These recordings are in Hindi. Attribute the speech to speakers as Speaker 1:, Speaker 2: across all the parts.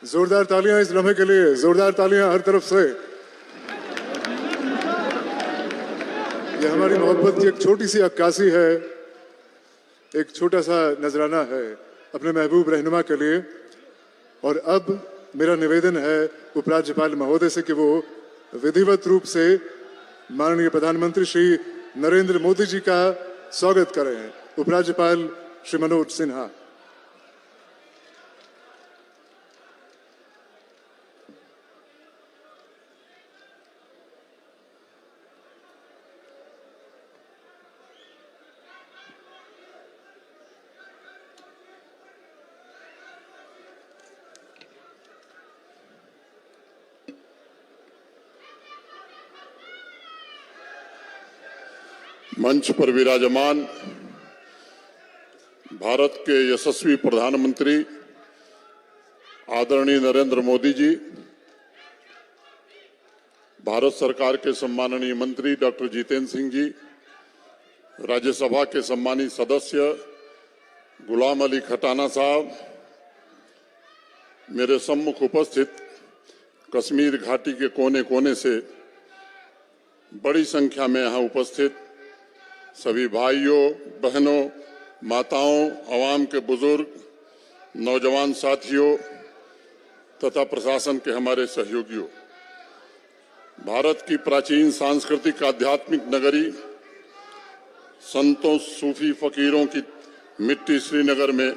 Speaker 1: जोरदार तालियां इस लम्हे के लिए, जोरदार तालियां हर तरफ से। यह हमारी मोहब्बत की एक छोटी सी अक्कासी है, एक छोटा सा नजराना है अपने महबूब रहनुमा के लिए। और अब मेरा निवेदन है उपराज्यपाल महोदय से कि वो विधिवत रूप से माननीय प्रधानमंत्री श्री नरेंद्र मोदी जी का स्वागत करें। उपराज्यपाल श्री मनोज सिन्हा।
Speaker 2: मंच पर विराजमान भारत के यशस्वी प्रधानमंत्री आदरणीय नरेंद्र मोदी जी, भारत सरकार के सम्माननीय मंत्री डॉक्टर जितेंद्र सिंह जी, राज्यसभा के सम्मानित सदस्य गुलाम अली खटाना साहब, मेरे सम्मुख उपस्थित कश्मीर घाटी के कोने कोने से बड़ी संख्या में यहाँ उपस्थित सभी भाइयों, बहनों, माताओं, आवाम के बुजुर्ग, नौजवान साथियों तथा प्रशासन के हमारे सहयोगियों, भारत की प्राचीन सांस्कृतिक आध्यात्मिक नगरी, संतों, सूफी फकीरों की मिट्टी श्रीनगर में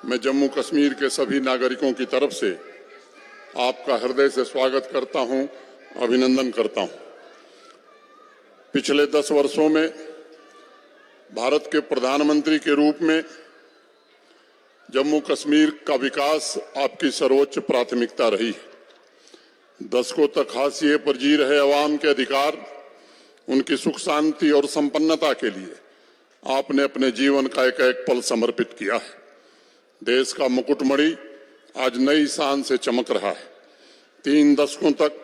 Speaker 2: मैं जम्मू कश्मीर के सभी नागरिकों की तरफ से आपका हृदय से स्वागत करता हूं, अभिनंदन करता हूं। पिछले 10 वर्षों में भारत के प्रधानमंत्री के रूप में जम्मू कश्मीर का विकास आपकी सर्वोच्च प्राथमिकता रही है। दशकों तक हाशिए पर जी रहे अवाम के अधिकार, उनकी सुख शांति और संपन्नता के लिए आपने अपने जीवन का एक एक पल समर्पित किया है। देश का मुकुटमणि आज नई शान से चमक रहा है। 3 दशकों तक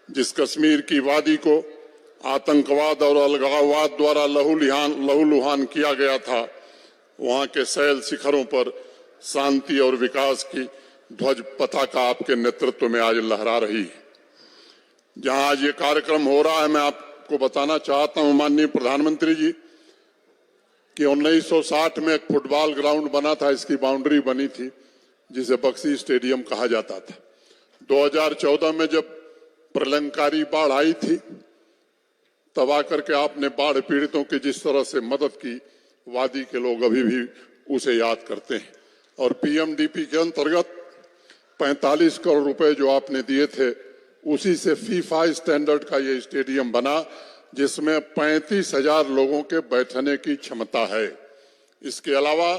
Speaker 2: जिस कश्मीर की वादी को आतंकवाद और अलगाववाद द्वारा लहूलुहान किया गया था, वहां के शैल शिखरों पर शांति और विकास की ध्वज पताका आपके नेतृत्व में आज लहरा रही है। जहां आज ये कार्यक्रम हो रहा है, मैं आपको बताना चाहता हूं माननीय प्रधानमंत्री जी कि 1960 में एक फुटबॉल ग्राउंड बना था, इसकी बाउंड्री बनी थी जिसे बक्सी स्टेडियम कहा जाता था। 2014 में जब प्रलंकारी बाढ़ आई थी, तब आकर के आपने बाढ़ पीड़ितों की जिस तरह से मदद की, वादी के लोग अभी भी उसे याद करते हैं। और पीएमडीपी के अंतर्गत 45 करोड़ रुपए जो आपने दिए थे, उसी से फीफा स्टैंडर्ड का ये स्टेडियम बना, जिसमें 35,000 लोगों के बैठने की क्षमता है। इसके अलावा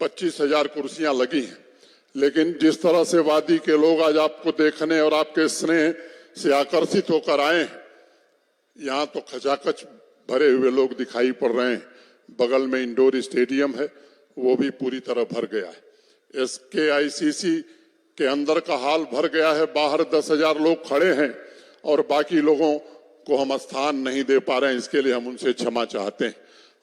Speaker 2: 25,000 कुर्सियां लगी हैं। लेकिन जिस तरह से वादी के लोग आज आपको देखने और आपके स्नेह से आकर्षित होकर आए हैं, यहाँ तो खचाखच भरे हुए लोग दिखाई पड़ रहे हैं। बगल में इंडोर स्टेडियम है, वो भी पूरी तरह भर गया है। SKICC के अंदर का हाल भर गया है, बाहर 10,000 लोग खड़े हैं और बाकी लोगों को हम स्थान नहीं दे पा रहे हैं। इसके लिए हम उनसे क्षमा चाहते हैं।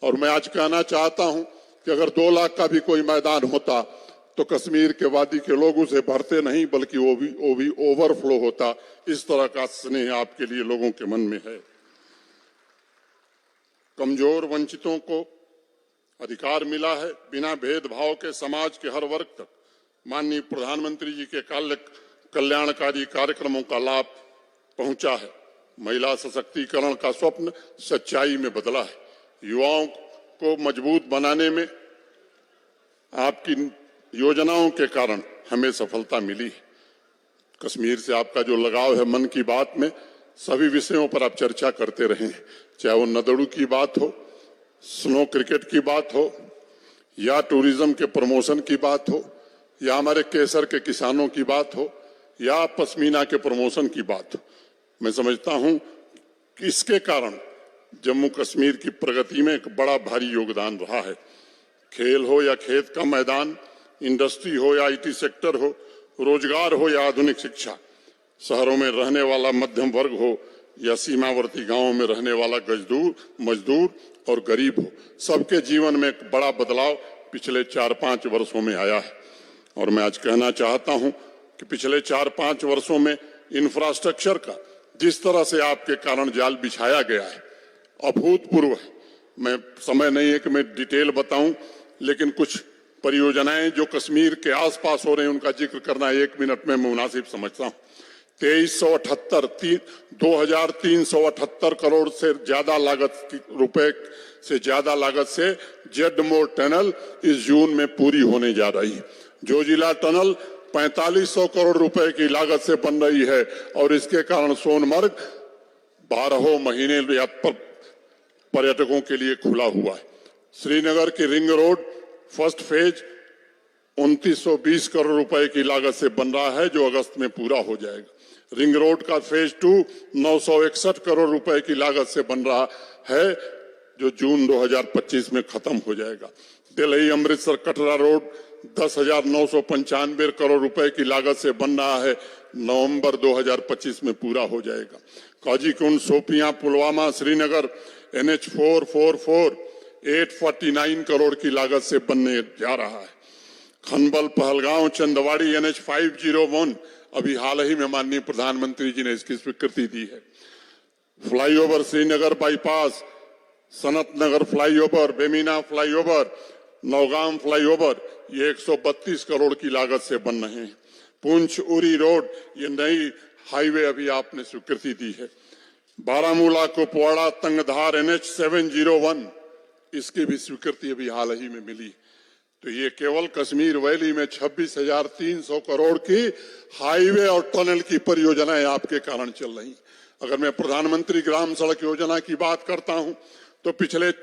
Speaker 2: और मैं आज कहना चाहता हूं कि अगर 2 लाख का भी कोई मैदान होता तो कश्मीर के वादी के लोग उसे भरते नहीं, बल्कि वो भी ओवरफ्लो होता। इस तरह का स्नेह आपके लिए लोगों के मन में है। कमजोर वंचितों को अधिकार मिला है, बिना भेदभाव के समाज के हर वर्ग तक माननीय प्रधानमंत्री जी के कल्याणकारी कार्यक्रमों का लाभ पहुंचा है। महिला सशक्तिकरण का स्वप्न सच्चाई में बदला है। युवाओं को मजबूत बनाने में आपकी योजनाओं के कारण हमें सफलता मिली है। कश्मीर से आपका जो लगाव है, मन की बात में सभी विषयों पर आप चर्चा करते रहे हैं, चाहे वो नदड़ू की बात हो, स्नो क्रिकेट की बात हो, या टूरिज्म के प्रमोशन की बात हो, या हमारे केसर के किसानों की बात हो, या पश्मीना के प्रमोशन की बात हो। मैं समझता हूं कि इसके कारण जम्मू कश्मीर की प्रगति में एक बड़ा भारी योगदान रहा है। खेल हो या खेत का मैदान, इंडस्ट्री हो या IT सेक्टर हो, रोजगार हो या आधुनिक शिक्षा, शहरों में रहने वाला मध्यम वर्ग हो या सीमावर्ती गांवों में रहने वाला मजदूर और गरीब हो, सबके जीवन में एक बड़ा बदलाव पिछले 4-5 वर्षों में आया है। और मैं आज कहना चाहता हूं कि पिछले 4-5 वर्षों में इंफ्रास्ट्रक्चर का जिस तरह से आपके कारण जाल बिछाया गया है अभूतपूर्व है। मैं समय नहीं है कि मैं डिटेल बताऊं, लेकिन कुछ परियोजनाएं जो कश्मीर के आसपास हो रही हैं उनका जिक्र करना 1 मिनट में मुनासिब समझता हूं। 2378 करोड़ से ज्यादा रुपए से ज्यादा लागत से जेडमोर टनल इस जून में पूरी होने जा रही है। जोजिला टनल 4500 करोड़ रुपए की लागत से बन रही है और इसके कारण सोनमर्ग 12 महीने पर्यटकों के लिए खुला हुआ है। श्रीनगर की ring road first phase 2920 crore रुपए की लागत से बन रहा है जो अगस्त में पूरा हो जाएगा। रिंग रोड का फेज 2 961 करोड़ रुपए की लागत से बन रहा है जो जून 2025 में खत्म हो जाएगा। दिल्ली अमृतसर कटरा रोड 10,995 करोड़ रुपए की लागत से बन रहा है, नवंबर 2025 में पूरा हो जाएगा। काजीकुंड सोपियां पुलवामा श्रीनगर NH 444 849 करोड़ की लागत से बनने जा रहा है। खनबल पहलगांव चंदवाड़ी NH 501 अभी हाल ही में माननीय प्रधानमंत्री जी ने इसकी स्वीकृति दी है। Flyover Srinagar bypass, Sanat Nagar flyover, Bemina flyover, Naugam flyover ये 132 करोड़ की लागत से बन रहे हैं। पुंछ उरी रोड ये नई हाईवे अभी आपने स्वीकृति दी है। बारामूला कुपवाड़ा तंगधार NH 701 इसकी भी स्वीकृति अभी हाल ही में मिली। तो ये केवल कश्मीर वैली में 26,300 करोड़ की हाईवे और टनल की परियोजनाएं आपके कारण चल रही। अगर मैं प्रधानमंत्री ग्राम सड़क योजना की बात करता हूं तो पिछले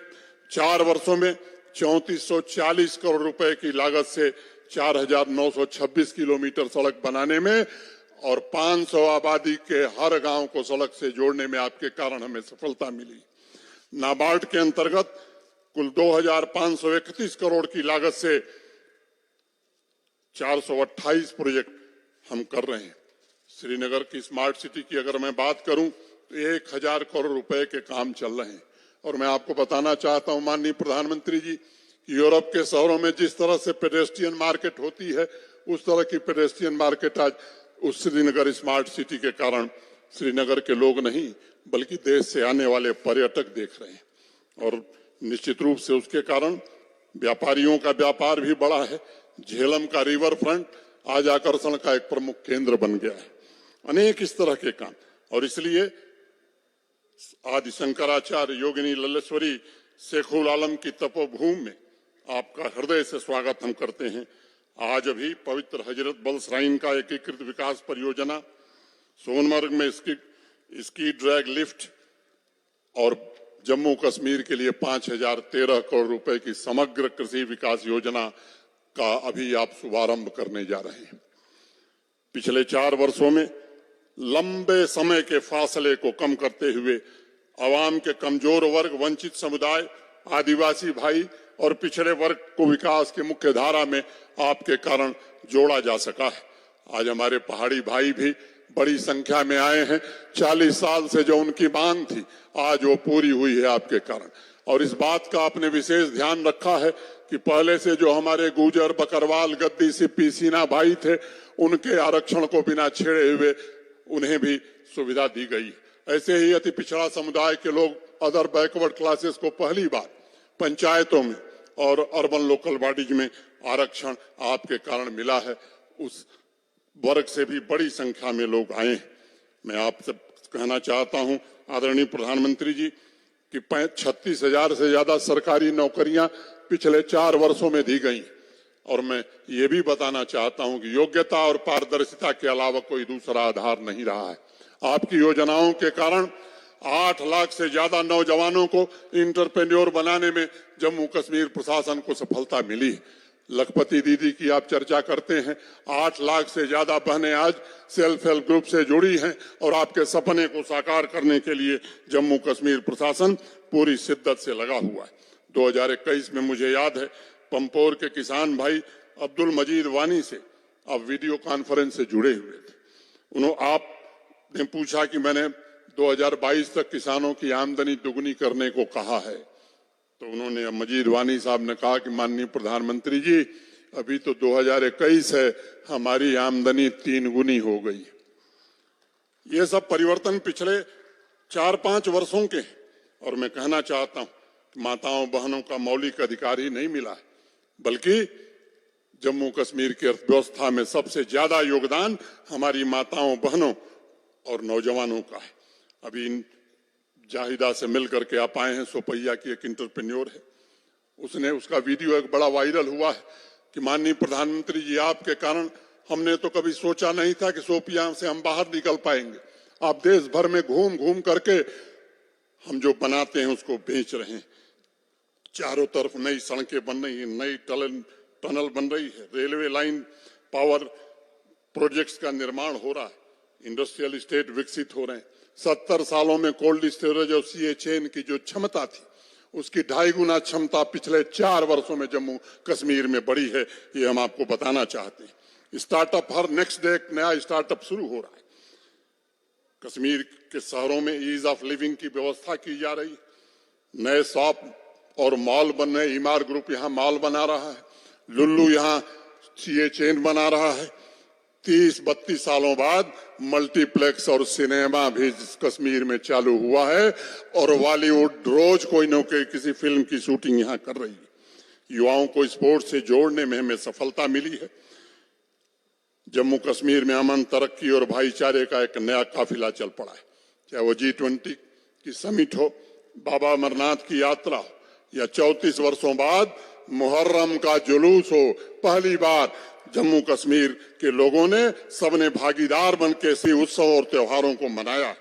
Speaker 2: 4 वर्षों में 3440 करोड़ रुपए की लागत से 4,926 किलोमीटर सड़क बनाने में और 500 आबादी के हर गांव को सड़क से जोड़ने में आपके कारण हमें सफलता मिली। नाबार्ड के अंतर्गत कुल 2,531 करोड़ की लागत से 428 प्रोजेक्ट हम कर रहे हैं। श्रीनगर की स्मार्ट सिटी की अगर मैं बात करूं तो 1,000 करोड़ रुपए के काम चल रहे हैं। और मैं आपको बताना चाहता हूं माननीय प्रधानमंत्री जी, यूरोप के शहरों में जिस तरह से पेडेस्ट्रियन मार्केट होती है उस तरह की पेडेस्ट्रियन मार्केट आज उस श्रीनगर स्मार्ट सिटी के कारण श्रीनगर के लोग नहीं बल्कि देश से आने वाले पर्यटक देख रहे हैं। और निश्चित रूप से उसके कारण व्यापारियों का व्यापार भी बढ़ा है। झेलम का रिवर फ्रंट आज आकर्षण का एक प्रमुख केंद्र बन गया है। अनेक इस तरह के काम, और इसलिए आदि शंकराचार्य योगिनी लल्लेश्वरी शेखुल आलम की तपोभूमि में आपका हृदय से स्वागत हम करते हैं। आज अभी पवित्र हजरत बल श्राइन का एकीकृत विकास परियोजना, सोनमर्ग में स्की ड्रैग लिफ्ट और जम्मू कश्मीर के लिए 5,013 करोड़ रुपए की समग्र कृषि विकास योजना का अभी आप शुभारंभ करने जा रहे हैं। पिछले 4 वर्षों में लंबे समय के फासले को कम करते हुए आवाम के कमजोर वर्ग, वंचित समुदाय, आदिवासी भाई और पिछड़े वर्ग को विकास की मुख्य धारा में आपके कारण जोड़ा जा सका है। आज हमारे पहाड़ी भाई भी बड़ी संख्या में आए हैं। 40 साल से जो उनकी मांग थी आज वो पूरी हुई है आपके कारण। और इस बात का आपने विशेष ध्यान रखा है कि पहले से जो हमारे गुजर, बकरवाल, गद्दी, सिप्पी, सीना भाई थे उनके आरक्षण को बिना छेड़े हुए उन्हें भी सुविधा दी गई। ऐसे ही अति पिछड़ा समुदाय के लोग, अदर बैकवर्ड क्लासेस को पहली बार पंचायतों में और अर्बन लोकल बॉडीज में आरक्षण आपके कारण मिला है। उस वर्ग से भी बड़ी संख्या में लोग आए हैं। मैं आपसे कहना चाहता हूं आदरणीय प्रधानमंत्री जी कि 36,000 से ज्यादा सरकारी नौकरियां पिछले 4 वर्षों में दी गई। और मैं ये भी बताना चाहता हूं कि योग्यता और पारदर्शिता के अलावा कोई दूसरा आधार नहीं रहा है। आपकी योजनाओं के कारण 8 लाख से ज्यादा नौजवानों को इंटरप्रेन्योर बनाने में जम्मू कश्मीर प्रशासन को सफलता मिली। लखपति दीदी की आप चर्चा करते हैं, 8 लाख से ज्यादा बहनें आज सेल्फ हेल्प ग्रुप से जुड़ी हैं और आपके सपने को साकार करने के लिए जम्मू कश्मीर प्रशासन पूरी शिद्दत से लगा हुआ है। 2021 में मुझे याद है पंपोर के किसान भाई अब्दुल मजीद वानी से आप वीडियो कॉन्फ्रेंस से जुड़े हुए थे। आपने पूछा कि मैंने 2022 तक किसानों की आमदनी दुगनी करने को कहा है, तो उन्होंने मजीद वानी साहब ने कहा कि माननीय प्रधानमंत्री जी अभी तो 2021 है, हमारी आमदनी 3 गुनी हो गई। ये सब परिवर्तन पिछले 4-5 वर्षों के हैं। और मैं कहना चाहता हूं कि माताओं बहनों का मौलिक अधिकार ही नहीं मिला है, बल्कि जम्मू कश्मीर की अर्थव्यवस्था में सबसे ज्यादा योगदान हमारी माताओं बहनों और नौजवानों का है। अभी जाहिदा से मिलकर के आप आए हैं, सोपैया की एक इंटरप्रेन्योर है, उसका वीडियो एक बड़ा वायरल हुआ है कि माननीय प्रधानमंत्री जी, आपके कारण हमने तो कभी सोचा नहीं था कि सोपिया से हम बाहर निकल पाएंगे। आप देश भर में घूम घूम करके हम जो बनाते हैं उसको बेच रहे हैं। चारों तरफ नई सड़कें बन रही हैं, नई टनल बन रही है, रेलवे लाइन, पावर प्रोजेक्ट्स का निर्माण हो रहा है, इंडस्ट्रियल स्टेट विकसित हो रहे हैं। 70 सालों में कोल्ड स्टोरेज और सीए चेन की जो क्षमता थी, उसकी 2.5 गुना क्षमता पिछले 4 वर्षों में जम्मू कश्मीर में बढ़ी है। ये हम आपको बताना चाहते हैं। स्टार्टअप, हर नेक्स्ट डे एक नया स्टार्टअप शुरू हो रहा है। कश्मीर के शहरों में ईज ऑफ लिविंग की व्यवस्था की जा रही है। नए शॉप और मॉल बन रहे। इमार ग्रुप यहाँ मॉल बना रहा है, लुल्लू यहाँ सीए चेन बना रहा है। 30-32 सालों बाद मल्टीप्लेक्स और सिनेमा भी कश्मीर में चालू हुआ है और बॉलीवुड रोज कोई न कोई किसी फिल्म की शूटिंग यहाँ कर रही है। युवाओं को स्पोर्ट्स से जोड़ने में हमें सफलता मिली है। जम्मू कश्मीर में अमन, तरक्की और भाईचारे का एक नया काफिला चल पड़ा है। चाहे वो G20 की समिट हो, बाबा अमरनाथ की यात्रा हो, या 34 वर्षों बाद मुहर्रम का जुलूस हो, पहली बार जम्मू कश्मीर के लोगों ने सबने भागीदार बनकर इसी उत्सव और त्योहारों को मनाया।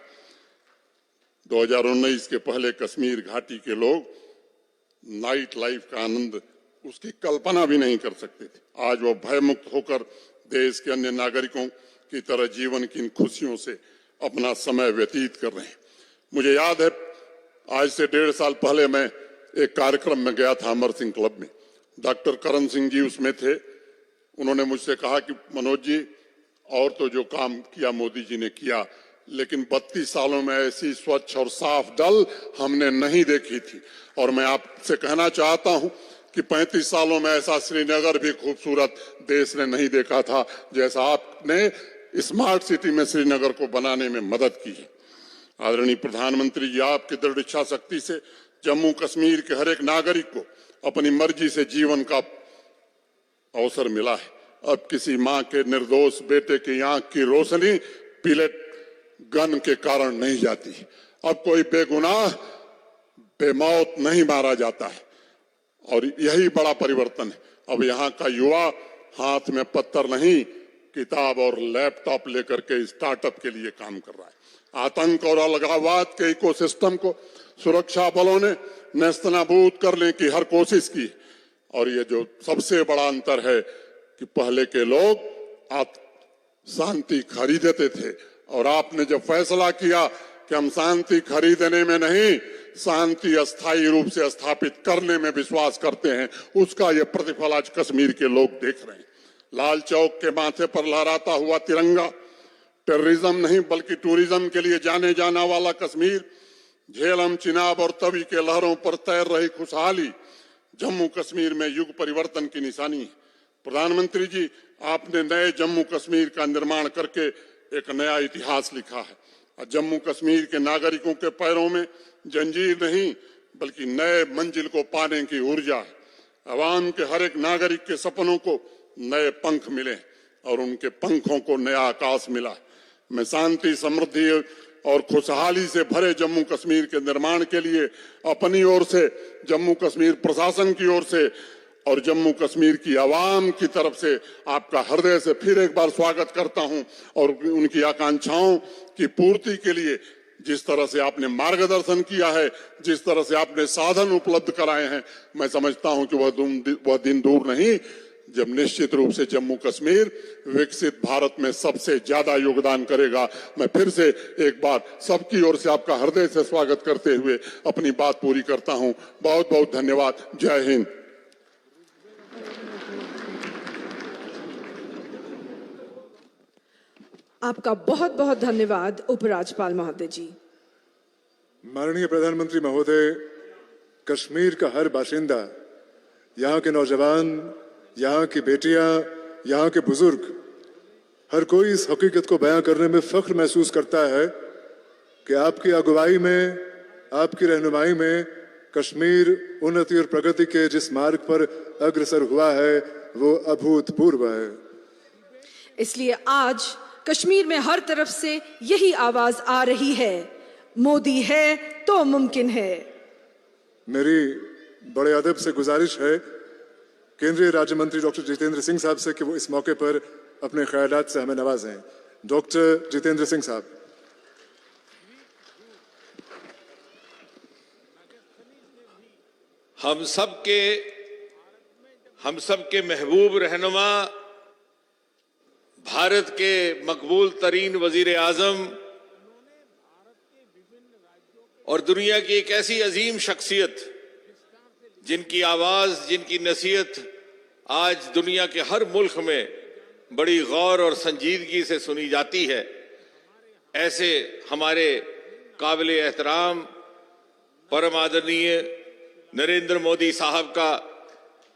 Speaker 2: 2019 के पहले कश्मीर घाटी के लोग नाइट लाइफ का आनंद उसकी कल्पना भी नहीं कर सकते थे। आज वो भयमुक्त होकर देश के अन्य नागरिकों की तरह जीवन की इन खुशियों से अपना समय व्यतीत कर रहे हैं। मुझे याद है, आज से 1.5 साल पहले मैं एक कार्यक्रम में गया था, अमर सिंह क्लब में। डॉक्टर करण सिंह जी उसमें थे। उन्होंने मुझसे कहा कि मनोज जी, और तो जो काम किया मोदी जी ने किया, लेकिन 32 सालों में ऐसी स्वच्छ और साफ डल हमने नहीं देखी थी। और मैं आपसे कहना चाहता हूं कि 35 सालों में ऐसा श्रीनगर भी खूबसूरत देश ने नहीं देखा था जैसा आपने स्मार्ट सिटी में श्रीनगर को बनाने में मदद की है। आदरणीय प्रधानमंत्री जी, आपकी दृढ़ इच्छा शक्ति से जम्मू कश्मीर के हर एक नागरिक को अपनी मर्जी से जीवन का अवसर मिला है। अब किसी मां के निर्दोष बेटे की आंख की रोशनी पिलेट गन के कारण नहीं जाती। अब कोई बेगुनाह बेमौत नहीं मारा जाता है और यही बड़ा परिवर्तन है। अब यहाँ का युवा हाथ में पत्थर नहीं, किताब और लैपटॉप लेकर के स्टार्टअप के लिए काम कर रहा है। आतंक और अलगाववाद के इकोसिस्टम को सुरक्षा बलों ने नेस्तनाबूद करने की हर कोशिश की। और ये जो सबसे बड़ा अंतर है कि पहले के लोग शांति खरीदते थे और आपने जब फैसला किया कि हम शांति खरीदने में नहीं, शांति अस्थायी रूप से स्थापित करने में विश्वास करते हैं, उसका ये प्रतिफल आज कश्मीर के लोग देख रहे हैं। लाल चौक के माथे पर लहराता हुआ तिरंगा, टेररिज्म नहीं बल्कि टूरिज्म के लिए जाने जाना वाला कश्मीर, झेलम, चिनाब और तवी के लहरों पर तैर रही खुशहाली जम्मू कश्मीर में युग परिवर्तन की निशानी है। प्रधानमंत्री जी, आपने नए जम्मू कश्मीर का निर्माण करके एक नया इतिहास लिखा है। और जम्मू कश्मीर के नागरिकों के पैरों में जंजीर नहीं बल्कि नए मंजिल को पाने की ऊर्जा है। अवाम के हर एक नागरिक के सपनों को नए पंख मिले और उनके पंखों को नया आकाश मिला। मैं शांति, समृद्धि और खुशहाली से भरे जम्मू कश्मीर के निर्माण के लिए अपनी ओर से, जम्मू कश्मीर प्रशासन की ओर से और जम्मू कश्मीर की आवाम की तरफ से आपका हृदय से फिर एक बार स्वागत करता हूं। और उनकी आकांक्षाओं की पूर्ति के लिए जिस तरह से आपने मार्गदर्शन किया है, जिस तरह से आपने साधन उपलब्ध कराए हैं, मैं समझता हूं कि वह दिन दूर नहीं जब निश्चित रूप से जम्मू कश्मीर विकसित भारत में सबसे ज्यादा योगदान करेगा। मैं फिर से एक बार सबकी ओर से आपका हृदय से स्वागत करते हुए अपनी बात पूरी करता हूं। बहुत बहुत धन्यवाद। जय हिंद।
Speaker 3: आपका बहुत बहुत धन्यवाद उपराज्यपाल महोदय जी।
Speaker 1: माननीय प्रधानमंत्री महोदय, कश्मीर का हर बाशिंदा, यहाँ के नौजवान, यहाँ की बेटियां, यहाँ के बुजुर्ग, हर कोई इस हकीकत को बयां करने में फख्र महसूस करता है कि आपकी अगुवाई में, आपकी रहनुमाई में कश्मीर उन्नति और प्रगति के जिस मार्ग पर अग्रसर हुआ है वो अभूतपूर्व है।
Speaker 3: इसलिए आज कश्मीर में हर तरफ से यही आवाज आ रही है, मोदी है तो मुमकिन है।
Speaker 1: मेरी बड़े अदब से गुजारिश है केंद्रीय राज्य मंत्री डॉक्टर जितेंद्र सिंह साहब से कि वो इस मौके पर अपने ख्यालात से हमें नवाजें। डॉक्टर जितेंद्र सिंह साहब।
Speaker 4: हम सब के महबूब रहनुमा, भारत के मकबूल तरीन वजीर आजम और दुनिया की एक ऐसी अजीम शख्सियत जिनकी आवाज, जिनकी नसीहत आज दुनिया के हर मुल्क में बड़ी गौर और संजीदगी से सुनी जाती है, ऐसे हमारे काबिल एहतराम परम आदरणीय नरेंद्र मोदी साहब का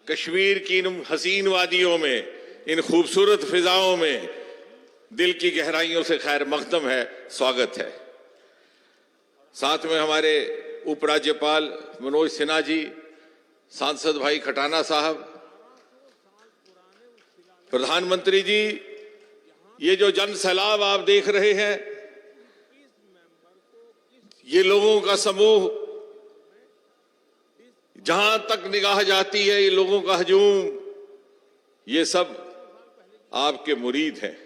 Speaker 4: कश्मीर की इन हसीन वादियों में, इन खूबसूरत फिजाओं में दिल की गहराइयों से खैर मकदम है, स्वागत है। साथ में हमारे उपराज्यपाल मनोज सिन्हा जी, सांसद भाई खटाना साहब, प्रधानमंत्री जी, ये जो जन सैलाब आप देख रहे हैं, ये लोगों का समूह, जहां तक निगाह जाती है ये लोगों का हजूम, ये सब आपके मुरीद हैं।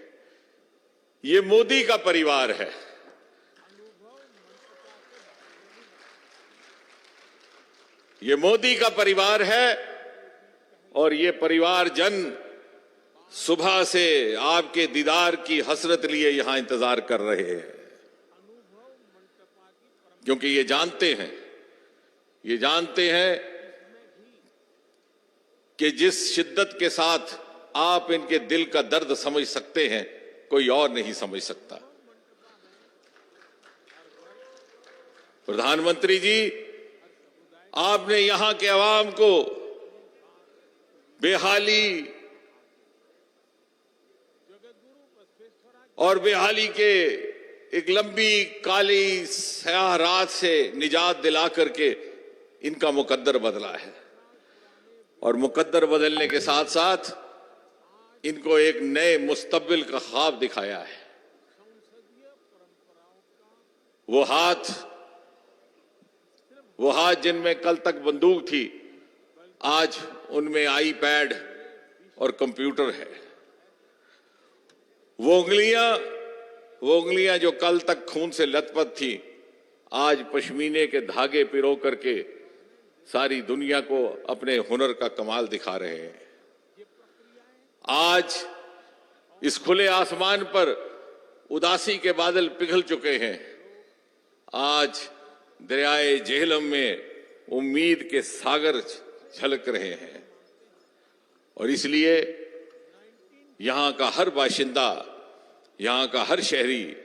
Speaker 4: ये मोदी का परिवार है। ये मोदी का परिवार है और ये परिवार जन सुबह से आपके दीदार की हसरत लिए यहां इंतजार कर रहे हैं, क्योंकि ये जानते हैं कि जिस शिद्दत के साथ आप इनके दिल का दर्द समझ सकते हैं, कोई और नहीं समझ सकता। प्रधानमंत्री जी, आपने यहां के अवाम को बेहाली और बेहाली के एक लंबी काली स्याह रात से निजात दिला करके इनका मुकद्दर बदला है, और मुकद्दर बदलने के साथ साथ इनको एक नए मुस्तकबिल का ख्वाब दिखाया है। वो हाथ जिनमें कल तक बंदूक थी, आज उनमें आईपैड और कंप्यूटर है। वो उंगलियां जो कल तक खून से लथपथ थी, आज पश्मीने के धागे पिरो करके सारी दुनिया को अपने हुनर का कमाल दिखा रहे हैं। आज इस खुले आसमान पर उदासी के बादल पिघल चुके हैं। आज दरियाए जेहलम में उम्मीद के सागर छलक रहे हैं, और इसलिए यहां का हर बाशिंदा, यहां का हर शहरी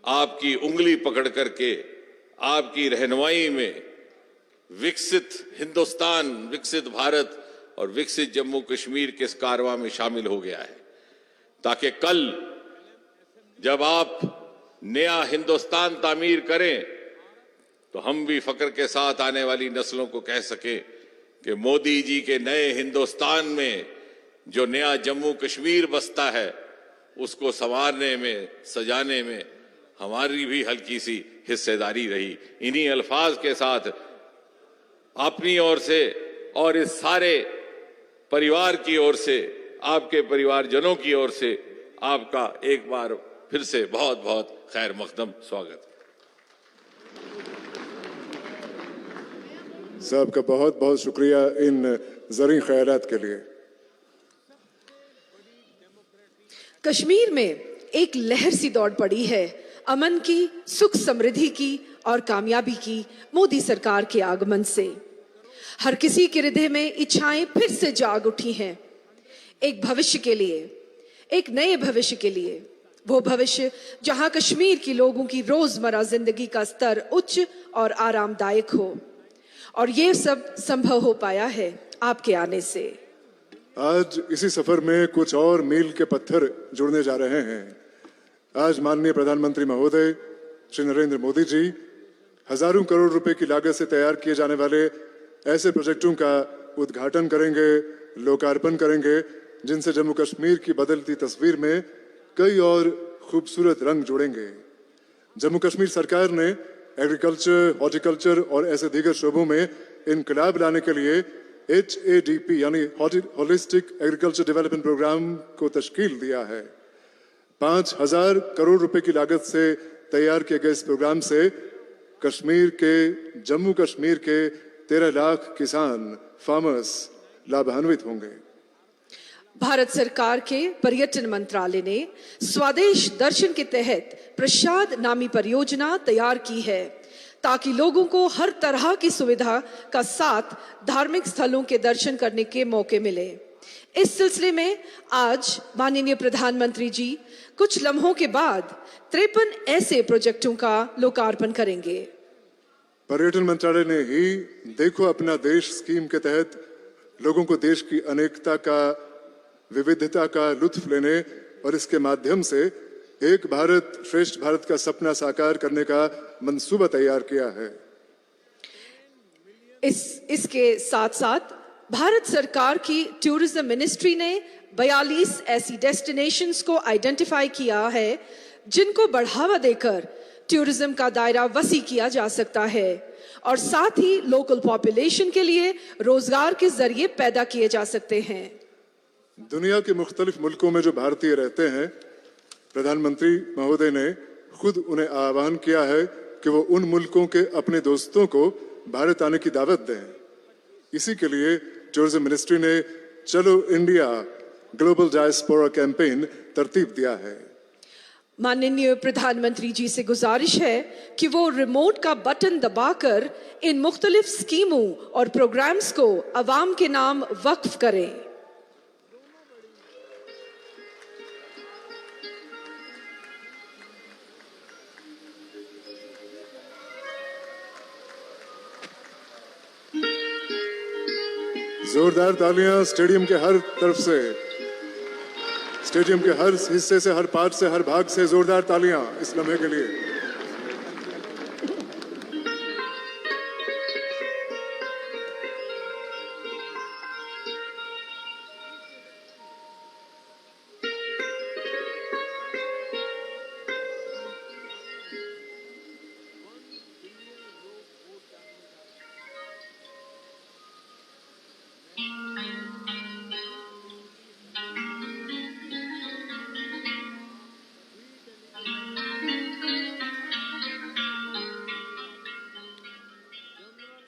Speaker 4: आपकी उंगली पकड़ करके आपकी रहनुमाई में विकसित हिंदुस्तान, विकसित भारत और विकसित जम्मू कश्मीर के इस कारवां में शामिल हो गया है, ताकि कल जब आप नया हिंदुस्तान तामीर करें तो हम भी फक्र के साथ आने वाली नस्लों को कह सकें कि मोदी जी के नए हिंदुस्तान में जो नया जम्मू कश्मीर बसता है, उसको संवारने में, सजाने में हमारी भी हल्की सी हिस्सेदारी रही। इन्हीं अल्फाज के साथ अपनी ओर से और इस सारे परिवार की ओर से, आपके परिवारजनों की ओर से आपका एक बार फिर से बहुत बहुत खैर मकदम स्वागत।
Speaker 1: साहब का बहुत बहुत शुक्रिया इन ज़रीन ख्यालात के लिए।
Speaker 3: कश्मीर में एक लहर सी दौड़ पड़ी है, अमन की, सुख समृद्धि की और कामयाबी की मोदी सरकार के आगमन से। हर किसी के हृदय में इच्छाएं फिर से जाग उठी हैं, एक भविष्य के लिए, एक नए भविष्य के लिए। वो भविष्य जहां कश्मीर के लोगों की रोजमर्रा जिंदगी का स्तर उच्च और आरामदायक हो, और ये सब संभव हो पाया है आपके आने से।
Speaker 1: आज इसी सफर में कुछ और मील के पत्थर जुड़ने जा रहे हैं। आज माननीय प्रधानमंत्री महोदय श्री नरेंद्र मोदी जी हजारों करोड़ रुपए की लागत से तैयार किए जाने वाले ऐसे प्रोजेक्टों का उद्घाटन करेंगे, लोकार्पण करेंगे, जिनसे जम्मू कश्मीर की बदलती तस्वीर में कई और खूबसूरत रंग जुड़ेंगे। जम्मू कश्मीर सरकार ने एग्रीकल्चर, हॉर्टिकल्चर और ऐसे दीगर शोबों में इनकलाब लाने के लिए HADP यानी होलिस्टिक एग्रीकल्चर डेवलपमेंट प्रोग्राम को तश्कील दिया है। 5,000 करोड़ रुपए की लागत से तैयार किए गए इस प्रोग्राम से जम्मू कश्मीर के 13 लाख किसान, फार्मर्स लाभान्वित होंगे।
Speaker 3: भारत सरकार के पर्यटन मंत्रालय ने स्वदेश दर्शन के तहत प्रसाद नामी परियोजना तैयार की है, ताकि लोगों को हर तरह की सुविधा का साथ धार्मिक स्थलों के दर्शन करने के मौके मिले। इस सिलसिले में आज माननीय प्रधानमंत्री जी कुछ लम्हों के बाद 53 ऐसे प्रोजेक्टों का लोकार्पण करेंगे।
Speaker 1: पर्यटन मंत्रालय ने ही देखो अपना देश स्कीम के तहत लोगों को देश की अनेकता का, विविधता का लुत्फ लेने और इसके माध्यम से एक भारत श्रेष्ठ भारत का सपना साकार करने का मंसूबा तैयार किया है।
Speaker 3: इसके साथ साथ भारत सरकार की टूरिज्म मिनिस्ट्री ने 42 ऐसी डेस्टिनेशंस को आइडेंटिफाई किया है, जिनको बढ़ावा देकर टूरिज्म का दायरा वसी किया जा सकता है और साथ ही लोकल पॉपुलेशन के लिए रोजगार के जरिए पैदा किए जा सकते हैं।
Speaker 1: दुनिया के मुख्तलिफ मुल्कों में जो भारतीय रहते हैं, प्रधानमंत्री महोदय ने खुद उन्हें आह्वान किया है कि वो उन मुल्कों के अपने दोस्तों को भारत आने की दावत दें। इसी के लिए टूरिज्म मिनिस्ट्री ने चलो इंडिया ग्लोबल डायस्पोरा कैंपेन तरतीब दिया है।
Speaker 3: माननीय प्रधानमंत्री जी से गुजारिश है कि वो रिमोट का बटन दबाकर इन मुख्तलिफ स्कीमों और प्रोग्राम्स को अवाम के नाम वक्फ करें।
Speaker 1: जोरदार तालियां स्टेडियम के हर तरफ से, स्टेडियम के हर हिस्से से, हर पार्ट से, हर भाग से जोरदार तालियां इस लम्हे के लिए।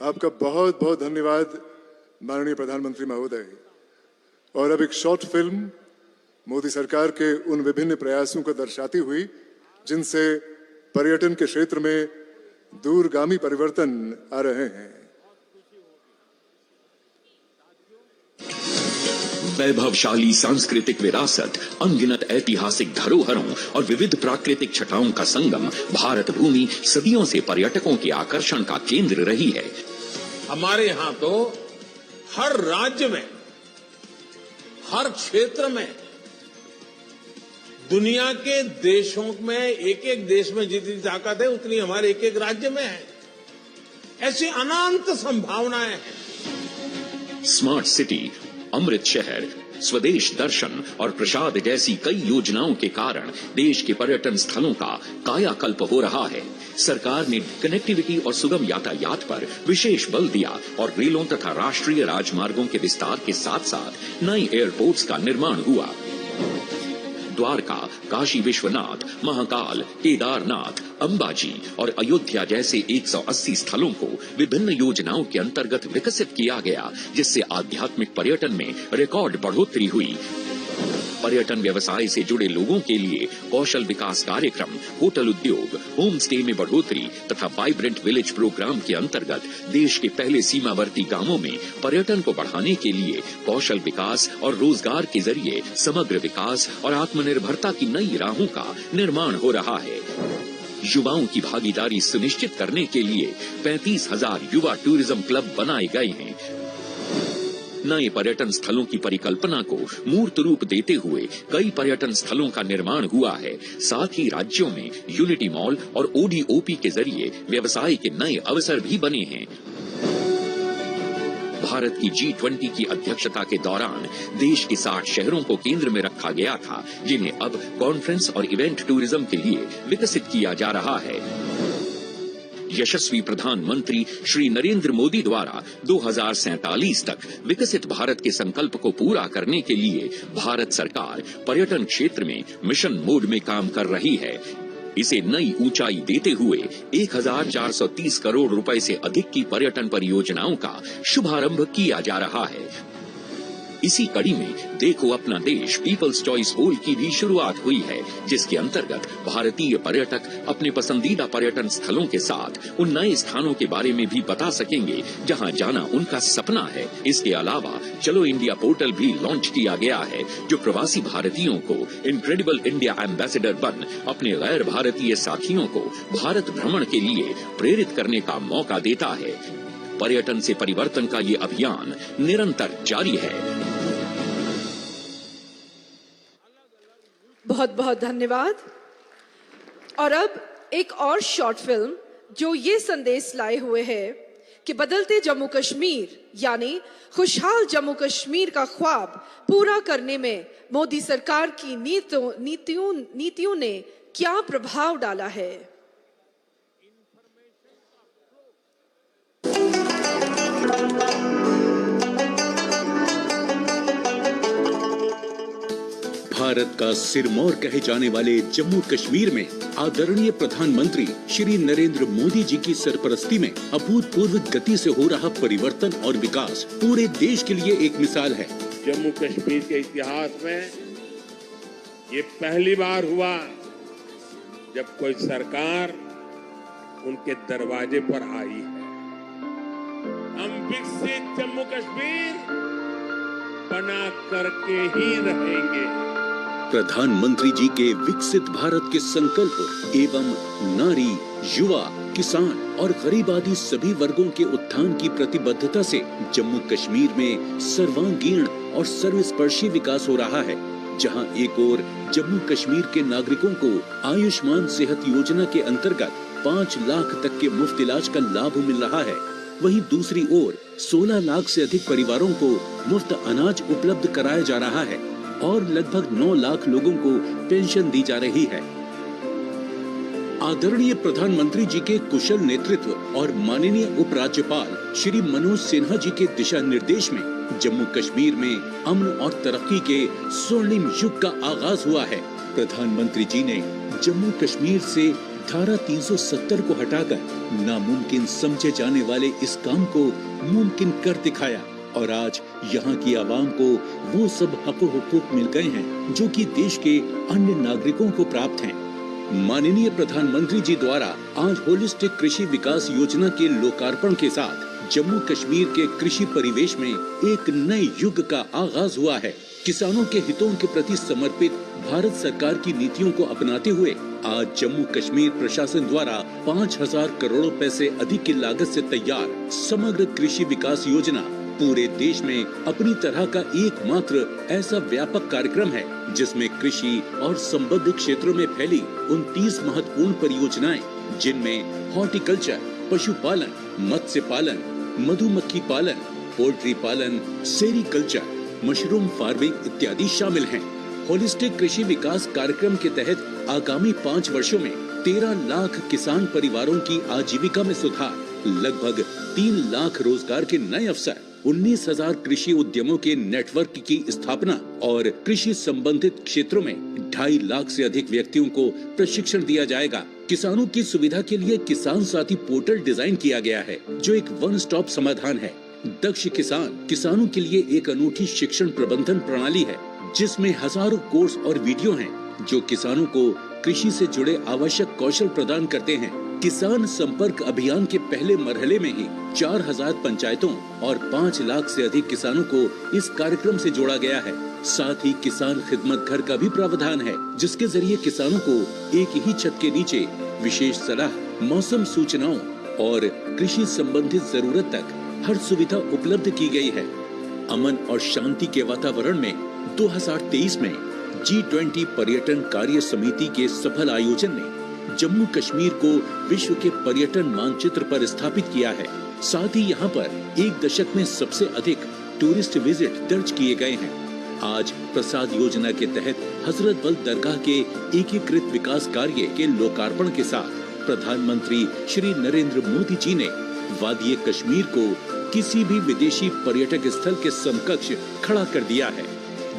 Speaker 1: आपका बहुत बहुत धन्यवाद माननीय प्रधानमंत्री महोदय। और अब एक शॉर्ट फिल्म मोदी सरकार के उन विभिन्न प्रयासों को दर्शाती हुई जिनसे पर्यटन के क्षेत्र में दूरगामी परिवर्तन आ रहे हैं।
Speaker 5: वैभवशाली सांस्कृतिक विरासत, अनगिनत ऐतिहासिक धरोहरों और विविध प्राकृतिक छटाओं का संगम भारत भूमि सदियों से पर्यटकों के आकर्षण का केंद्र रही है।
Speaker 6: हमारे यहाँ तो हर राज्य में, हर क्षेत्र में, दुनिया के देशों में, एक एक देश में जितनी ताकत है उतनी हमारे एक एक राज्य में है। ऐसी अनंत संभावनाएं हैं।
Speaker 5: स्मार्ट सिटी, अमृत शहर, स्वदेश दर्शन और प्रसाद जैसी कई योजनाओं के कारण देश के पर्यटन स्थलों का कायाकल्प हो रहा है। सरकार ने कनेक्टिविटी और सुगम यातायात पर विशेष बल दिया और रेलों तथा राष्ट्रीय राजमार्गों के विस्तार के साथ साथ नए एयरपोर्ट्स का निर्माण हुआ। द्वारका, काशी विश्वनाथ, महाकाल, केदारनाथ, अंबाजी और अयोध्या जैसे 180 स्थलों को विभिन्न योजनाओं के अंतर्गत विकसित किया गया, जिससे आध्यात्मिक पर्यटन में रिकॉर्ड बढ़ोतरी हुई। पर्यटन व्यवसाय से जुड़े लोगों के लिए कौशल विकास कार्यक्रम, होटल उद्योग, होम स्टे में बढ़ोतरी तथा वाइब्रेंट विलेज प्रोग्राम के अंतर्गत देश के पहले सीमावर्ती गांवों में पर्यटन को बढ़ाने के लिए कौशल विकास और रोजगार के जरिए समग्र विकास और आत्मनिर्भरता की नई राहों का निर्माण हो रहा है। युवाओं की भागीदारी सुनिश्चित करने के लिए 35,000 युवा टूरिज्म क्लब बनाए गए हैं। नए पर्यटन स्थलों की परिकल्पना को मूर्त रूप देते हुए कई पर्यटन स्थलों का निर्माण हुआ है। साथ ही राज्यों में यूनिटी मॉल और ODOP के जरिए व्यवसाय के नए अवसर भी बने हैं। भारत की G20 की अध्यक्षता के दौरान देश के 60 शहरों को केंद्र में रखा गया था, जिन्हें अब कॉन्फ्रेंस और इवेंट टूरिज्म के लिए विकसित किया जा रहा है। यशस्वी प्रधानमंत्री श्री नरेंद्र मोदी द्वारा 2047 तक विकसित भारत के संकल्प को पूरा करने के लिए भारत सरकार पर्यटन क्षेत्र में मिशन मोड में काम कर रही है। इसे नई ऊंचाई देते हुए 1430 करोड़ रुपए से अधिक की पर्यटन परियोजनाओं का शुभारंभ किया जा रहा है। इसी कड़ी में देखो अपना देश पीपल्स चॉइस पोल की भी शुरुआत हुई है, जिसके अंतर्गत भारतीय पर्यटक अपने पसंदीदा पर्यटन स्थलों के साथ उन नए स्थानों के बारे में भी बता सकेंगे जहां जाना उनका सपना है। इसके अलावा चलो इंडिया पोर्टल भी लॉन्च किया गया है, जो प्रवासी भारतीयों को इनक्रेडिबल इंडिया एम्बेसडर बन अपने गैर भारतीय साथियों को भारत भ्रमण के लिए प्रेरित करने का मौका देता है। पर्यटन से परिवर्तन का ये अभियान निरंतर जारी है।
Speaker 3: बहुत बहुत धन्यवाद। और अब एक और शॉर्ट फिल्म जो ये संदेश लाए हुए है कि बदलते जम्मू कश्मीर यानी खुशहाल जम्मू कश्मीर का ख्वाब पूरा करने में मोदी सरकार की नीतियों ने क्या प्रभाव डाला है।
Speaker 7: भारत का सिरमौर कहे जाने वाले जम्मू कश्मीर में आदरणीय प्रधानमंत्री श्री नरेंद्र मोदी जी की सरपरस्ती में अभूतपूर्व गति से हो रहा परिवर्तन और विकास पूरे देश के लिए एक मिसाल है।
Speaker 6: जम्मू कश्मीर के इतिहास में ये पहली बार हुआ जब कोई सरकार उनके दरवाजे पर आई है। हम विकसित जम्मू कश्मीर बना करके ही रहेंगे।
Speaker 7: प्रधानमंत्री जी के विकसित भारत के संकल्प एवं नारी, युवा, किसान और गरीब आदि सभी वर्गों के उत्थान की प्रतिबद्धता से जम्मू कश्मीर में सर्वांगीण और सर्वस्पर्शी विकास हो रहा है। जहां एक ओर जम्मू कश्मीर के नागरिकों को आयुष्मान सेहत योजना के अंतर्गत 5 लाख तक के मुफ्त इलाज का लाभ मिल रहा है, वहीं दूसरी ओर 16 लाख से अधिक परिवारों को मुफ्त अनाज उपलब्ध कराया जा रहा है और लगभग 9 लाख लोगों को पेंशन दी जा रही है। आदरणीय प्रधानमंत्री जी के कुशल नेतृत्व और माननीय उपराज्यपाल श्री मनोज सिन्हा जी के दिशा निर्देश में जम्मू कश्मीर में अमन और तरक्की के स्वर्णिम युग का आगाज हुआ है। प्रधानमंत्री जी ने जम्मू कश्मीर से धारा 370 को हटाकर नामुमकिन समझे जाने वाले इस काम को मुमकिन कर दिखाया और आज यहाँ की आवाम को वो सब हक हुकूक मिल गए हैं जो कि देश के अन्य नागरिकों को प्राप्त हैं। माननीय प्रधानमंत्री जी द्वारा आज होलिस्टिक कृषि विकास योजना के लोकार्पण के साथ जम्मू कश्मीर के कृषि परिवेश में एक नए युग का आगाज हुआ है। किसानों के हितों के प्रति समर्पित भारत सरकार की नीतियों को अपनाते हुए आज जम्मू कश्मीर प्रशासन द्वारा 5000 करोड़ रुपए से अधिक की लागत से तैयार समग्र कृषि विकास योजना पूरे देश में अपनी तरह का एकमात्र ऐसा व्यापक कार्यक्रम है जिसमें कृषि और संबद्ध क्षेत्रों में फैली 29 महत्वपूर्ण परियोजनाएं, जिनमें हॉर्टिकल्चर, पशुपालन, मत्स्य पालन, मधुमक्खी पालन, पोल्ट्री पालन, सेरीकल्चर, मशरूम फार्मिंग इत्यादि शामिल हैं। होलिस्टिक कृषि विकास कार्यक्रम के तहत आगामी 5 वर्षों में 13 लाख किसान परिवारों की आजीविका में सुधार, लगभग 3 लाख रोजगार के नए अवसर, 19,000 कृषि उद्यमों के नेटवर्क की स्थापना और कृषि संबंधित क्षेत्रों में 2.5 लाख से अधिक व्यक्तियों को प्रशिक्षण दिया जाएगा। किसानों की सुविधा के लिए किसान साथी पोर्टल डिजाइन किया गया है जो एक वन स्टॉप समाधान है। दक्ष किसान किसानों के लिए एक अनूठी शिक्षण प्रबंधन प्रणाली है जिसमें हजारों कोर्स और वीडियो हैं जो किसानों को कृषि से जुड़े आवश्यक कौशल प्रदान करते हैं। किसान संपर्क अभियान के पहले मरहले में ही 4000 पंचायतों और 5 लाख से अधिक किसानों को इस कार्यक्रम से जोड़ा गया है। साथ ही किसान खिदमत घर का भी प्रावधान है जिसके जरिए किसानों को एक ही छत के नीचे विशेष सलाह, मौसम सूचनाओं और कृषि संबंधित जरूरत तक हर सुविधा उपलब्ध की गई है। अमन और शांति के वातावरण में 2023 में G20 पर्यटन कार्य समिति के सफल आयोजन ने जम्मू कश्मीर को विश्व के पर्यटन मानचित्र पर स्थापित किया है। साथ ही यहाँ पर एक दशक में सबसे अधिक टूरिस्ट विजिट दर्ज किए गए हैं। आज प्रसाद योजना के तहत हजरत बल दरगाह के एकीकृत विकास कार्य के लोकार्पण के साथ प्रधानमंत्री श्री नरेंद्र मोदी जी ने वादी कश्मीर को किसी भी विदेशी पर्यटक स्थल के समकक्ष खड़ा कर दिया है।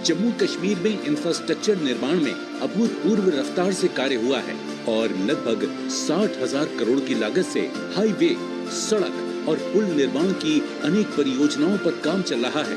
Speaker 7: जम्मू कश्मीर में इंफ्रास्ट्रक्चर निर्माण में अभूतपूर्व रफ्तार से कार्य हुआ है और लगभग 60,000 करोड़ की लागत से हाईवे, सड़क और पुल निर्माण की अनेक परियोजनाओं पर काम चल रहा है।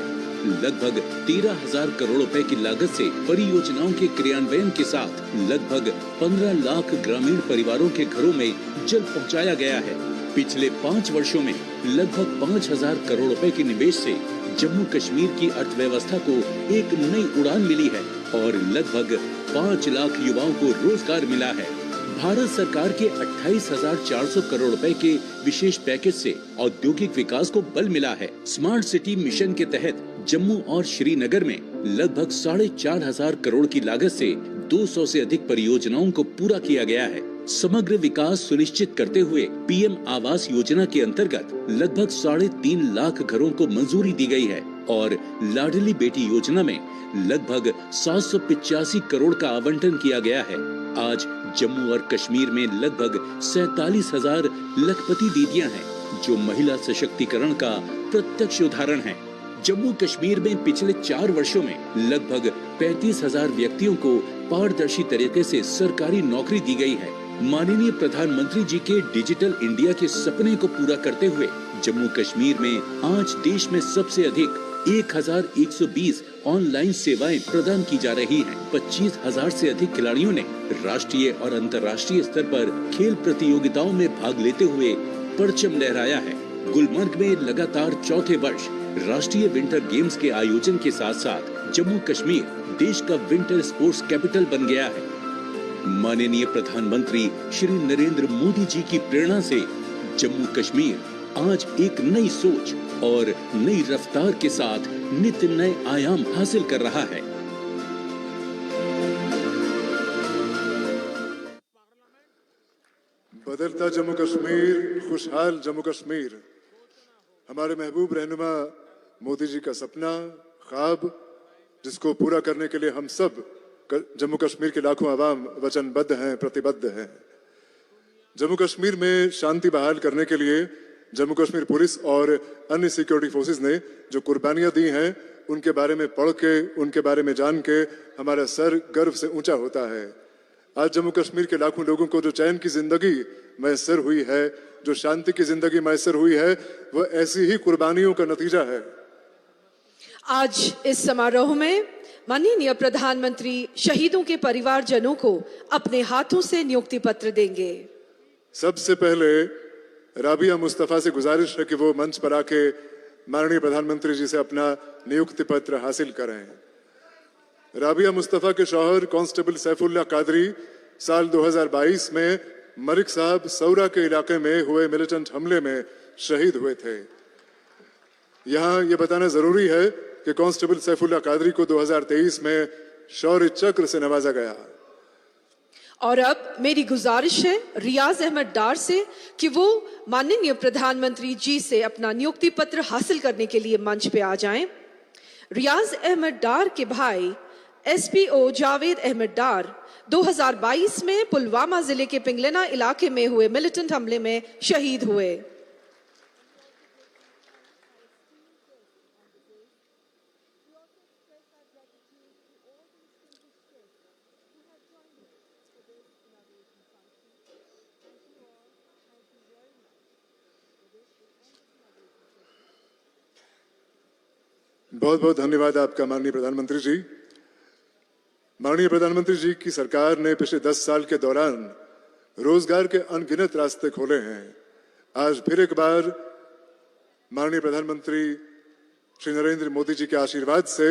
Speaker 7: लगभग 13,000 करोड़ रुपए की लागत से परियोजनाओं के क्रियान्वयन के साथ लगभग 15 लाख ग्रामीण परिवारों के घरों में जल पहुंचाया गया है। पिछले 5 वर्षों में लगभग 5,000 करोड़ रुपए के निवेश से जम्मू कश्मीर की अर्थव्यवस्था को एक नई उड़ान मिली है और लगभग 5 लाख युवाओं को रोजगार मिला है। भारत सरकार के 28,400 करोड़ रुपए के विशेष पैकेज से औद्योगिक विकास को बल मिला है। स्मार्ट सिटी मिशन के तहत जम्मू और श्रीनगर में लगभग 4,500 करोड़ की लागत से 200 से अधिक परियोजनाओं को पूरा किया गया है। समग्र विकास सुनिश्चित करते हुए पीएम आवास योजना के अंतर्गत लगभग 3.5 लाख घरों को मंजूरी दी गई है और लाडली बेटी योजना में लगभग 785 करोड़ का आवंटन किया गया है। आज जम्मू और कश्मीर में लगभग 47,000 लखपति दीदियां हैं, जो महिला सशक्तिकरण का प्रत्यक्ष उदाहरण है। जम्मू कश्मीर में पिछले 4 वर्षों में लगभग 35,000 व्यक्तियों को पारदर्शी तरीके से सरकारी नौकरी दी गई है। माननीय प्रधानमंत्री जी के डिजिटल इंडिया के सपने को पूरा करते हुए जम्मू कश्मीर में आज देश में सबसे अधिक 1,120 ऑनलाइन सेवाएं प्रदान की जा रही हैं। 25,000 से अधिक खिलाड़ियों ने राष्ट्रीय और अंतर्राष्ट्रीय स्तर पर खेल प्रतियोगिताओं में भाग लेते हुए परचम लहराया है। गुलमर्ग में लगातार चौथे वर्ष राष्ट्रीय विंटर गेम्स के आयोजन के साथ साथ जम्मू कश्मीर देश का विंटर स्पोर्ट्स कैपिटल बन गया है। माननीय प्रधानमंत्री श्री नरेंद्र मोदी जी की प्रेरणा से जम्मू कश्मीर आज एक नई सोच और नई रफ्तार के साथ नित्य नए आयाम हासिल कर रहा है।
Speaker 1: बदलता जम्मू कश्मीर, खुशहाल जम्मू कश्मीर, हमारे महबूब रहनुमा मोदी जी का सपना, ख्वाब, जिसको पूरा करने के लिए हम सब जम्मू कश्मीर के लाखों आवाम वचनबद्ध हैं, प्रतिबद्ध हैं। जम्मू कश्मीर में शांति बहाल करने के लिए जम्मू कश्मीर पुलिस और अन्य सिक्योरिटी फोर्सेस ने जो कुर्बानियां दी हैं, उनके बारे में पढ़ के, उनके बारे में जान के हमारा सर गर्व से ऊंचा होता है। आज जम्मू कश्मीर के लाखों लोगों को जो चैन की जिंदगी मैसर हुई है, जो शांति की जिंदगी मैसर हुई है, वह ऐसी ही कुर्बानियों का नतीजा है।
Speaker 3: आज इस समारोह में माननीय प्रधानमंत्री शहीदों के परिवारजनों को अपने हाथों से नियुक्ति पत्र देंगे।
Speaker 1: सबसे पहले राबिया मुस्तफा से गुजारिश है कि वो मंच पर आके माननीय प्रधानमंत्री जी से अपना नियुक्ति पत्र हासिल करें। राबिया मुस्तफा के शौहर कांस्टेबल सैफुल्लाह कादरी साल 2022 में मरिक साहब सौरा के इलाके में हुए मिलिटेंट हमले में शहीद हुए थे। यहाँ ये बताना जरूरी है कि कांस्टेबल सैफुल्लाह कादरी को 2023 में शौर्य चक्र से नवाजा गया।
Speaker 3: और अब मेरी गुजारिश है रियाज अहमद डार से कि वो माननीय प्रधानमंत्री जी से अपना नियुक्ति पत्र हासिल करने के लिए मंच पे आ जाएं। रियाज अहमद डार के भाई एसपीओ जावेद अहमद डार 2022 में पुलवामा जिले के पिंगलना इलाके में हुए मिलिटेंट हमले में शहीद हुए।
Speaker 1: बहुत बहुत धन्यवाद आपका माननीय प्रधानमंत्री जी। माननीय प्रधानमंत्री जी की सरकार ने पिछले 10 साल के दौरान रोजगार के अनगिनत रास्ते खोले हैं। आज फिर एक बार माननीय प्रधानमंत्री श्री नरेंद्र मोदी जी के आशीर्वाद से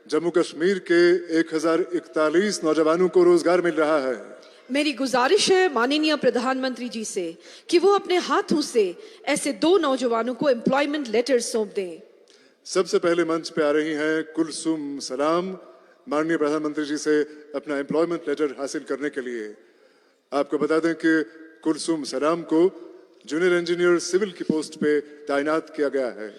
Speaker 1: जम्मू कश्मीर के 1041 नौजवानों को रोजगार मिल रहा है।
Speaker 3: मेरी गुजारिश है माननीय प्रधानमंत्री जी से कि वो अपने हाथों से ऐसे 2 नौजवानों को एम्प्लॉयमेंट लेटर सौंप दें।
Speaker 1: सबसे पहले मंच पे आ रही हैं कुलसुम सलाम, माननीय प्रधानमंत्री जी से अपना एम्प्लॉयमेंट लेटर हासिल करने के लिए। आपको बता दें कि कुलसुम सलाम को जूनियर इंजीनियर सिविल की पोस्ट पे तैनात किया गया है।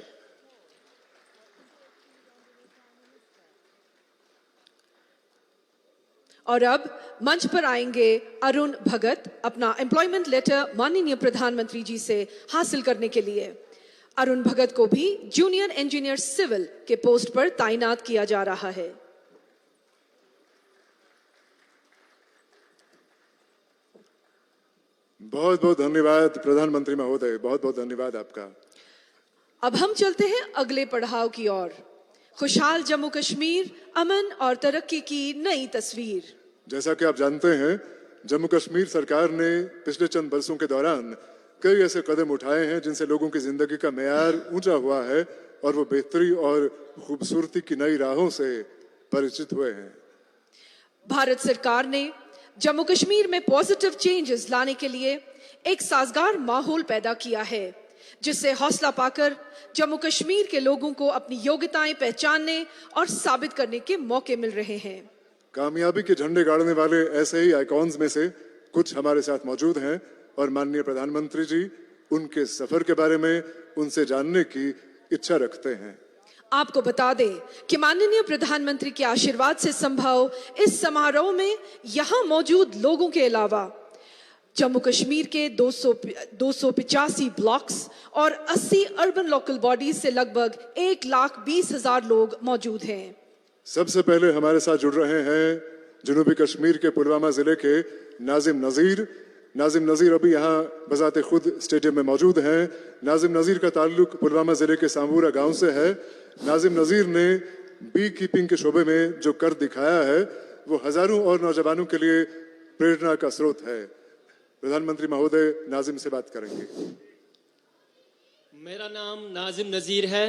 Speaker 3: और अब मंच पर आएंगे अरुण भगत अपना एम्प्लॉयमेंट लेटर माननीय प्रधानमंत्री जी से हासिल करने के लिए। अरुण भगत को भी जूनियर इंजीनियर सिविल के पोस्ट पर तैनात किया जा रहा है।
Speaker 1: बहुत बहुत धन्यवाद प्रधानमंत्री महोदय, बहुत बहुत धन्यवाद आपका।
Speaker 3: अब हम चलते हैं अगले पड़ाव की ओर। खुशहाल जम्मू कश्मीर, अमन और तरक्की की नई तस्वीर।
Speaker 1: जैसा कि आप जानते हैं, जम्मू कश्मीर सरकार ने पिछले चंद बरसों के दौरान कई ऐसे कदम उठाए हैं जिनसे लोगों की जिंदगी का मेयार ऊंचा हुआ है और वो बेहतरी और खूबसूरती की नई राहों से परिचित हुए हैं।
Speaker 3: भारत सरकार ने जम्मू कश्मीर में पॉजिटिव चेंजेस लाने के लिए एक साजगार माहौल पैदा किया है, जिससे हौसला पाकर जम्मू कश्मीर के लोगों को अपनी योग्यताएं पहचानने और साबित करने के मौके मिल रहे हैं।
Speaker 1: कामयाबी के झंडे गाड़ने वाले ऐसे ही आइकॉन्स में से कुछ हमारे साथ मौजूद हैं और माननीय प्रधानमंत्री जी उनके सफर के बारे में उनसे जानने की इच्छा रखते हैं।
Speaker 3: आपको बता दें कि माननीय प्रधानमंत्री के आशीर्वाद से संभव इस समारोह में यहां मौजूद लोगों के अलावा जम्मू कश्मीर के 285 ब्लॉक्स और 80 अर्बन लोकल बॉडीज से लगभग 1,20,000 लोग मौजूद हैं।
Speaker 1: सबसे पहले हमारे साथ जुड़ रहे हैं जनूबी कश्मीर के पुलवामा जिले के नाजिम नजीर। नाजिम नजीर अभी यहाँ बजाते खुद स्टेडियम में मौजूद हैं। नाजिम नजीर का ताल्लुक पुलवामा जिले के सांबूरा गांव से है। नाजिम नजीर ने बी कीपिंग के शोबे में जो कर दिखाया है वो हजारों और नौजवानों के लिए प्रेरणा का स्रोत है। प्रधानमंत्री महोदय नाजिम से बात करेंगे।
Speaker 8: मेरा नाम नाजिम नजीर है।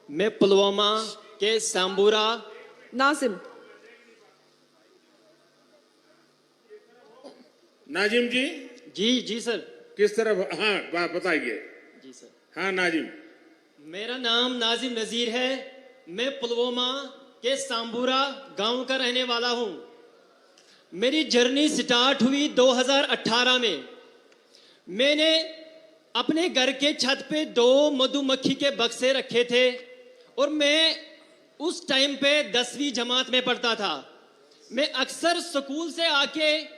Speaker 8: मैं पुलवामा के सांबूरा।
Speaker 3: नाजिम
Speaker 6: नाजिम जी।
Speaker 8: जी सर।
Speaker 6: किस तरफ? हाँ बताइए।
Speaker 8: जी सर।
Speaker 6: हाँ नाजिम।
Speaker 8: मेरा नाम नाजिम नजीर है। मैं पुलवामा के सांबूरा गांव का रहने वाला हूं। मेरी जर्नी स्टार्ट हुई 2018 में। मैंने अपने घर के छत पे 2 मधुमक्खी के बक्से रखे थे और मैं उस टाइम पे 10वीं जमात में पढ़ता था। मैं अक्सर स्कूल से आके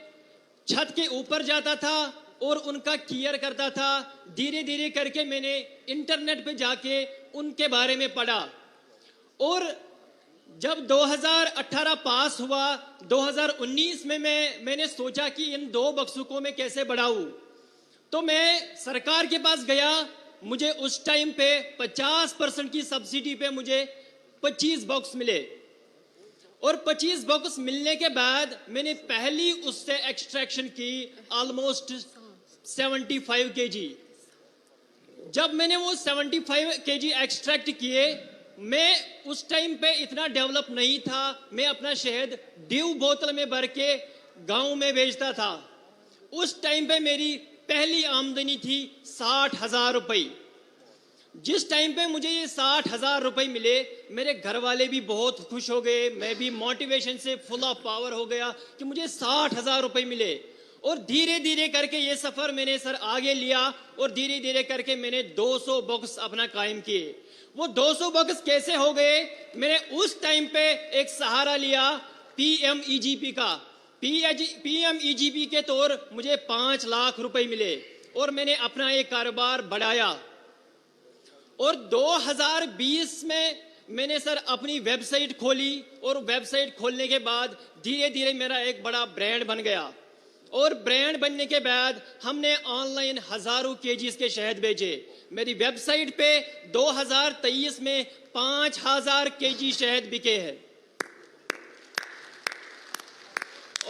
Speaker 8: छत के ऊपर जाता था और उनका केयर करता था। धीरे धीरे करके मैंने इंटरनेट पे जाके उनके बारे में पढ़ा और जब 2018 पास हुआ, 2019 में मैंने सोचा कि इन 2 बक्सों को मैं कैसे बढ़ाऊं। तो मैं सरकार के पास गया। मुझे उस टाइम पे 50% की सब्सिडी पे मुझे 25 बॉक्स मिले और 25 बॉक्स मिलने के बाद मैंने पहली उससे एक्सट्रैक्शन की ऑलमोस्ट 75 केजी। जब मैंने वो 75 केजी एक्सट्रैक्ट किए, मैं उस टाइम पे इतना डेवलप नहीं था। मैं अपना शहद ड्यू बोतल में भर के गांव में बेचता था। उस टाइम पे मेरी पहली आमदनी थी 60,000 रुपए। जिस टाइम पे मुझे ये 60,000 रुपए मिले, मेरे घर वाले भी बहुत खुश हो गए। मैं भी मोटिवेशन से फुल ऑफ पावर हो गया कि मुझे 60,000 रुपए मिले। और धीरे धीरे करके ये सफर मैंने सर आगे लिया और धीरे धीरे करके मैंने 200 बॉक्स अपना कायम किए। वो 200 बॉक्स कैसे हो गए? मैंने उस टाइम पे एक सहारा लिया PMEGP का। PMEGP के तौर मुझे 5 लाख रुपए मिले और मैंने अपना एक कारोबार बढ़ाया। और 2020 में मैंने सर अपनी वेबसाइट खोली और वेबसाइट खोलने के बाद धीरे धीरे मेरा एक बड़ा ब्रांड बन गया। और ब्रांड बनने के बाद हमने ऑनलाइन हजारों केजीज के शहद बेचे। मेरी वेबसाइट पे 2023 में 5,000 केजी शहद बिके हैं।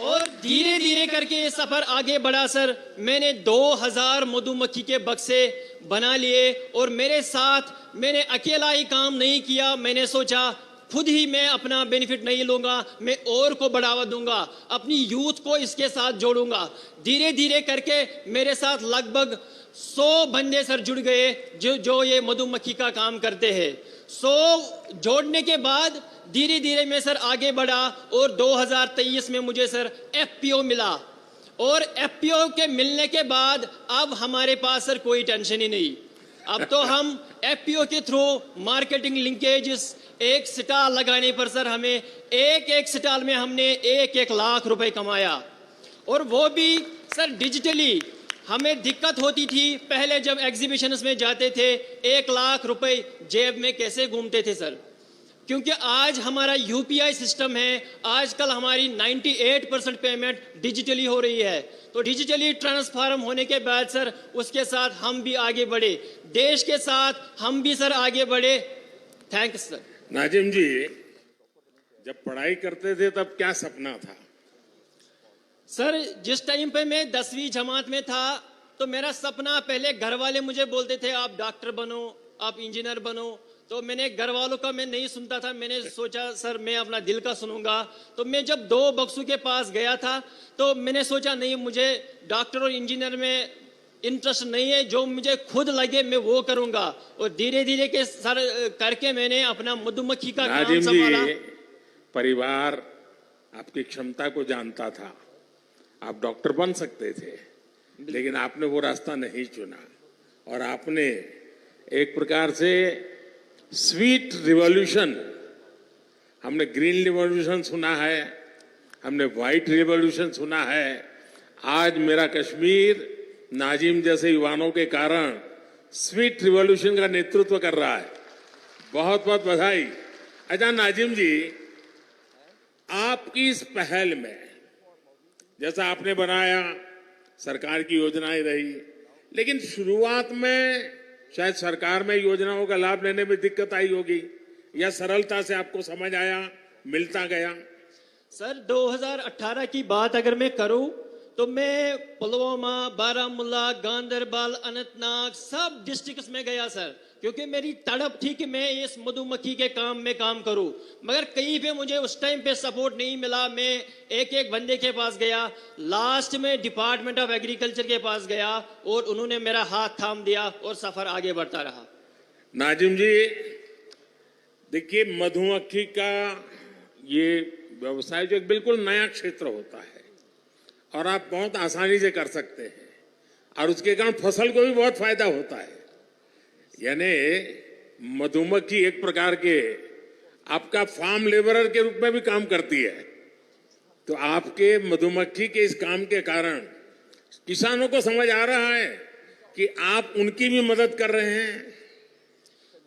Speaker 8: और धीरे धीरे करके ये सफर आगे बढ़ा सर। मैंने 2000 मधुमक्खी के बक्से बना लिए और मेरे साथ मैंने अकेला ही काम नहीं किया। मैंने सोचा खुद ही मैं अपना बेनिफिट नहीं लूंगा, मैं और को बढ़ावा दूंगा, अपनी यूथ को इसके साथ जोड़ूंगा। धीरे धीरे करके मेरे साथ लगभग 100 बंदे सर जुड़ गए जो ये मधुमक्खी का काम करते हैं। 100 जोड़ने के बाद धीरे धीरे मैं सर आगे बढ़ा और 2023 में मुझे सर FPO मिला, और FPO के मिलने के बाद अब हमारे पास सर कोई टेंशन ही नहीं। अब तो हम FPO के थ्रू मार्केटिंग लिंकेजेस, एक स्टॉल लगाने पर सर हमें एक स्टॉल में हमने 1 लाख रुपए कमाया, और वो भी सर डिजिटली। हमें दिक्कत होती थी पहले जब एग्जीबिशंस में जाते थे, 1 लाख रुपए जेब में कैसे घूमते थे सर, क्योंकि आज हमारा UPI सिस्टम है। आजकल हमारी 98% पेमेंट डिजिटली हो रही है। तो डिजिटली ट्रांसफॉर्म होने के बाद सर उसके साथ हम भी आगे बढ़े, देश के साथ हम भी सर आगे बढ़े। Thanks sir.
Speaker 6: नाजिम जी, जब पढ़ाई करते थे तब क्या सपना था?
Speaker 8: सर जिस टाइम पे मैं 10वीं जमात में था तो मेरा सपना, पहले घर वाले मुझे बोलते थे आप डॉक्टर बनो, आप इंजीनियर बनो, तो मैंने घर वालों का मैं नहीं सुनता था। मैंने सोचा सर मैं अपना दिल का सुनूंगा। तो मैं जब 2 बक्सों के पास गया था तो मैंने सोचा नहीं, मुझे डॉक्टर और इंजीनियर में इंटरेस्ट नहीं है, जो मुझे खुद लगे मैं वो करूंगा। और धीरे धीरे के सर करके मैंने अपना मधुमक्खी का काम संभाला।
Speaker 6: परिवार आपकी क्षमता को जानता था, आप डॉक्टर बन सकते थे, लेकिन आपने वो रास्ता नहीं चुना और आपने एक प्रकार से स्वीट रिवॉल्यूशन, हमने ग्रीन रिवॉल्यूशन सुना है, हमने व्हाइट रिवॉल्यूशन सुना है, आज मेरा कश्मीर नाजिम जैसे युवाओं के कारण स्वीट रिवॉल्यूशन का नेतृत्व कर रहा है। बहुत बहुत बधाई। अच्छा नाजिम जी, आपकी इस पहल में जैसा आपने बनाया, सरकार की योजनाएं रही, लेकिन शुरुआत में शायद सरकार में योजनाओं का लाभ लेने में दिक्कत आई होगी, या सरलता से आपको समझ आया, मिलता गया?
Speaker 8: सर 2018 की बात अगर मैं करूं तो मैं पुलवामा, बारामूला, गांधरबल, अनंतनाग सब डिस्ट्रिक्ट्स में गया सर, क्योंकि मेरी तड़प थी कि मैं इस मधुमक्खी के काम में काम करूं। मगर कहीं पे मुझे उस टाइम पे सपोर्ट नहीं मिला। मैं एक बंदे के पास गया, लास्ट में डिपार्टमेंट ऑफ एग्रीकल्चर के पास गया और उन्होंने मेरा हाथ थाम दिया और सफर आगे बढ़ता रहा।
Speaker 6: नाजिम जी देखिए, मधुमक्खी का ये व्यवसाय जो एक बिल्कुल नया क्षेत्र होता है और आप बहुत आसानी से कर सकते हैं, और उसके कारण फसल को भी बहुत फायदा होता है। यानी मधुमक्खी एक प्रकार के आपका फार्म लेबरर के रूप में भी काम करती है। तो आपके मधुमक्खी के इस काम के कारण किसानों को समझ आ रहा है कि आप उनकी भी मदद कर रहे हैं।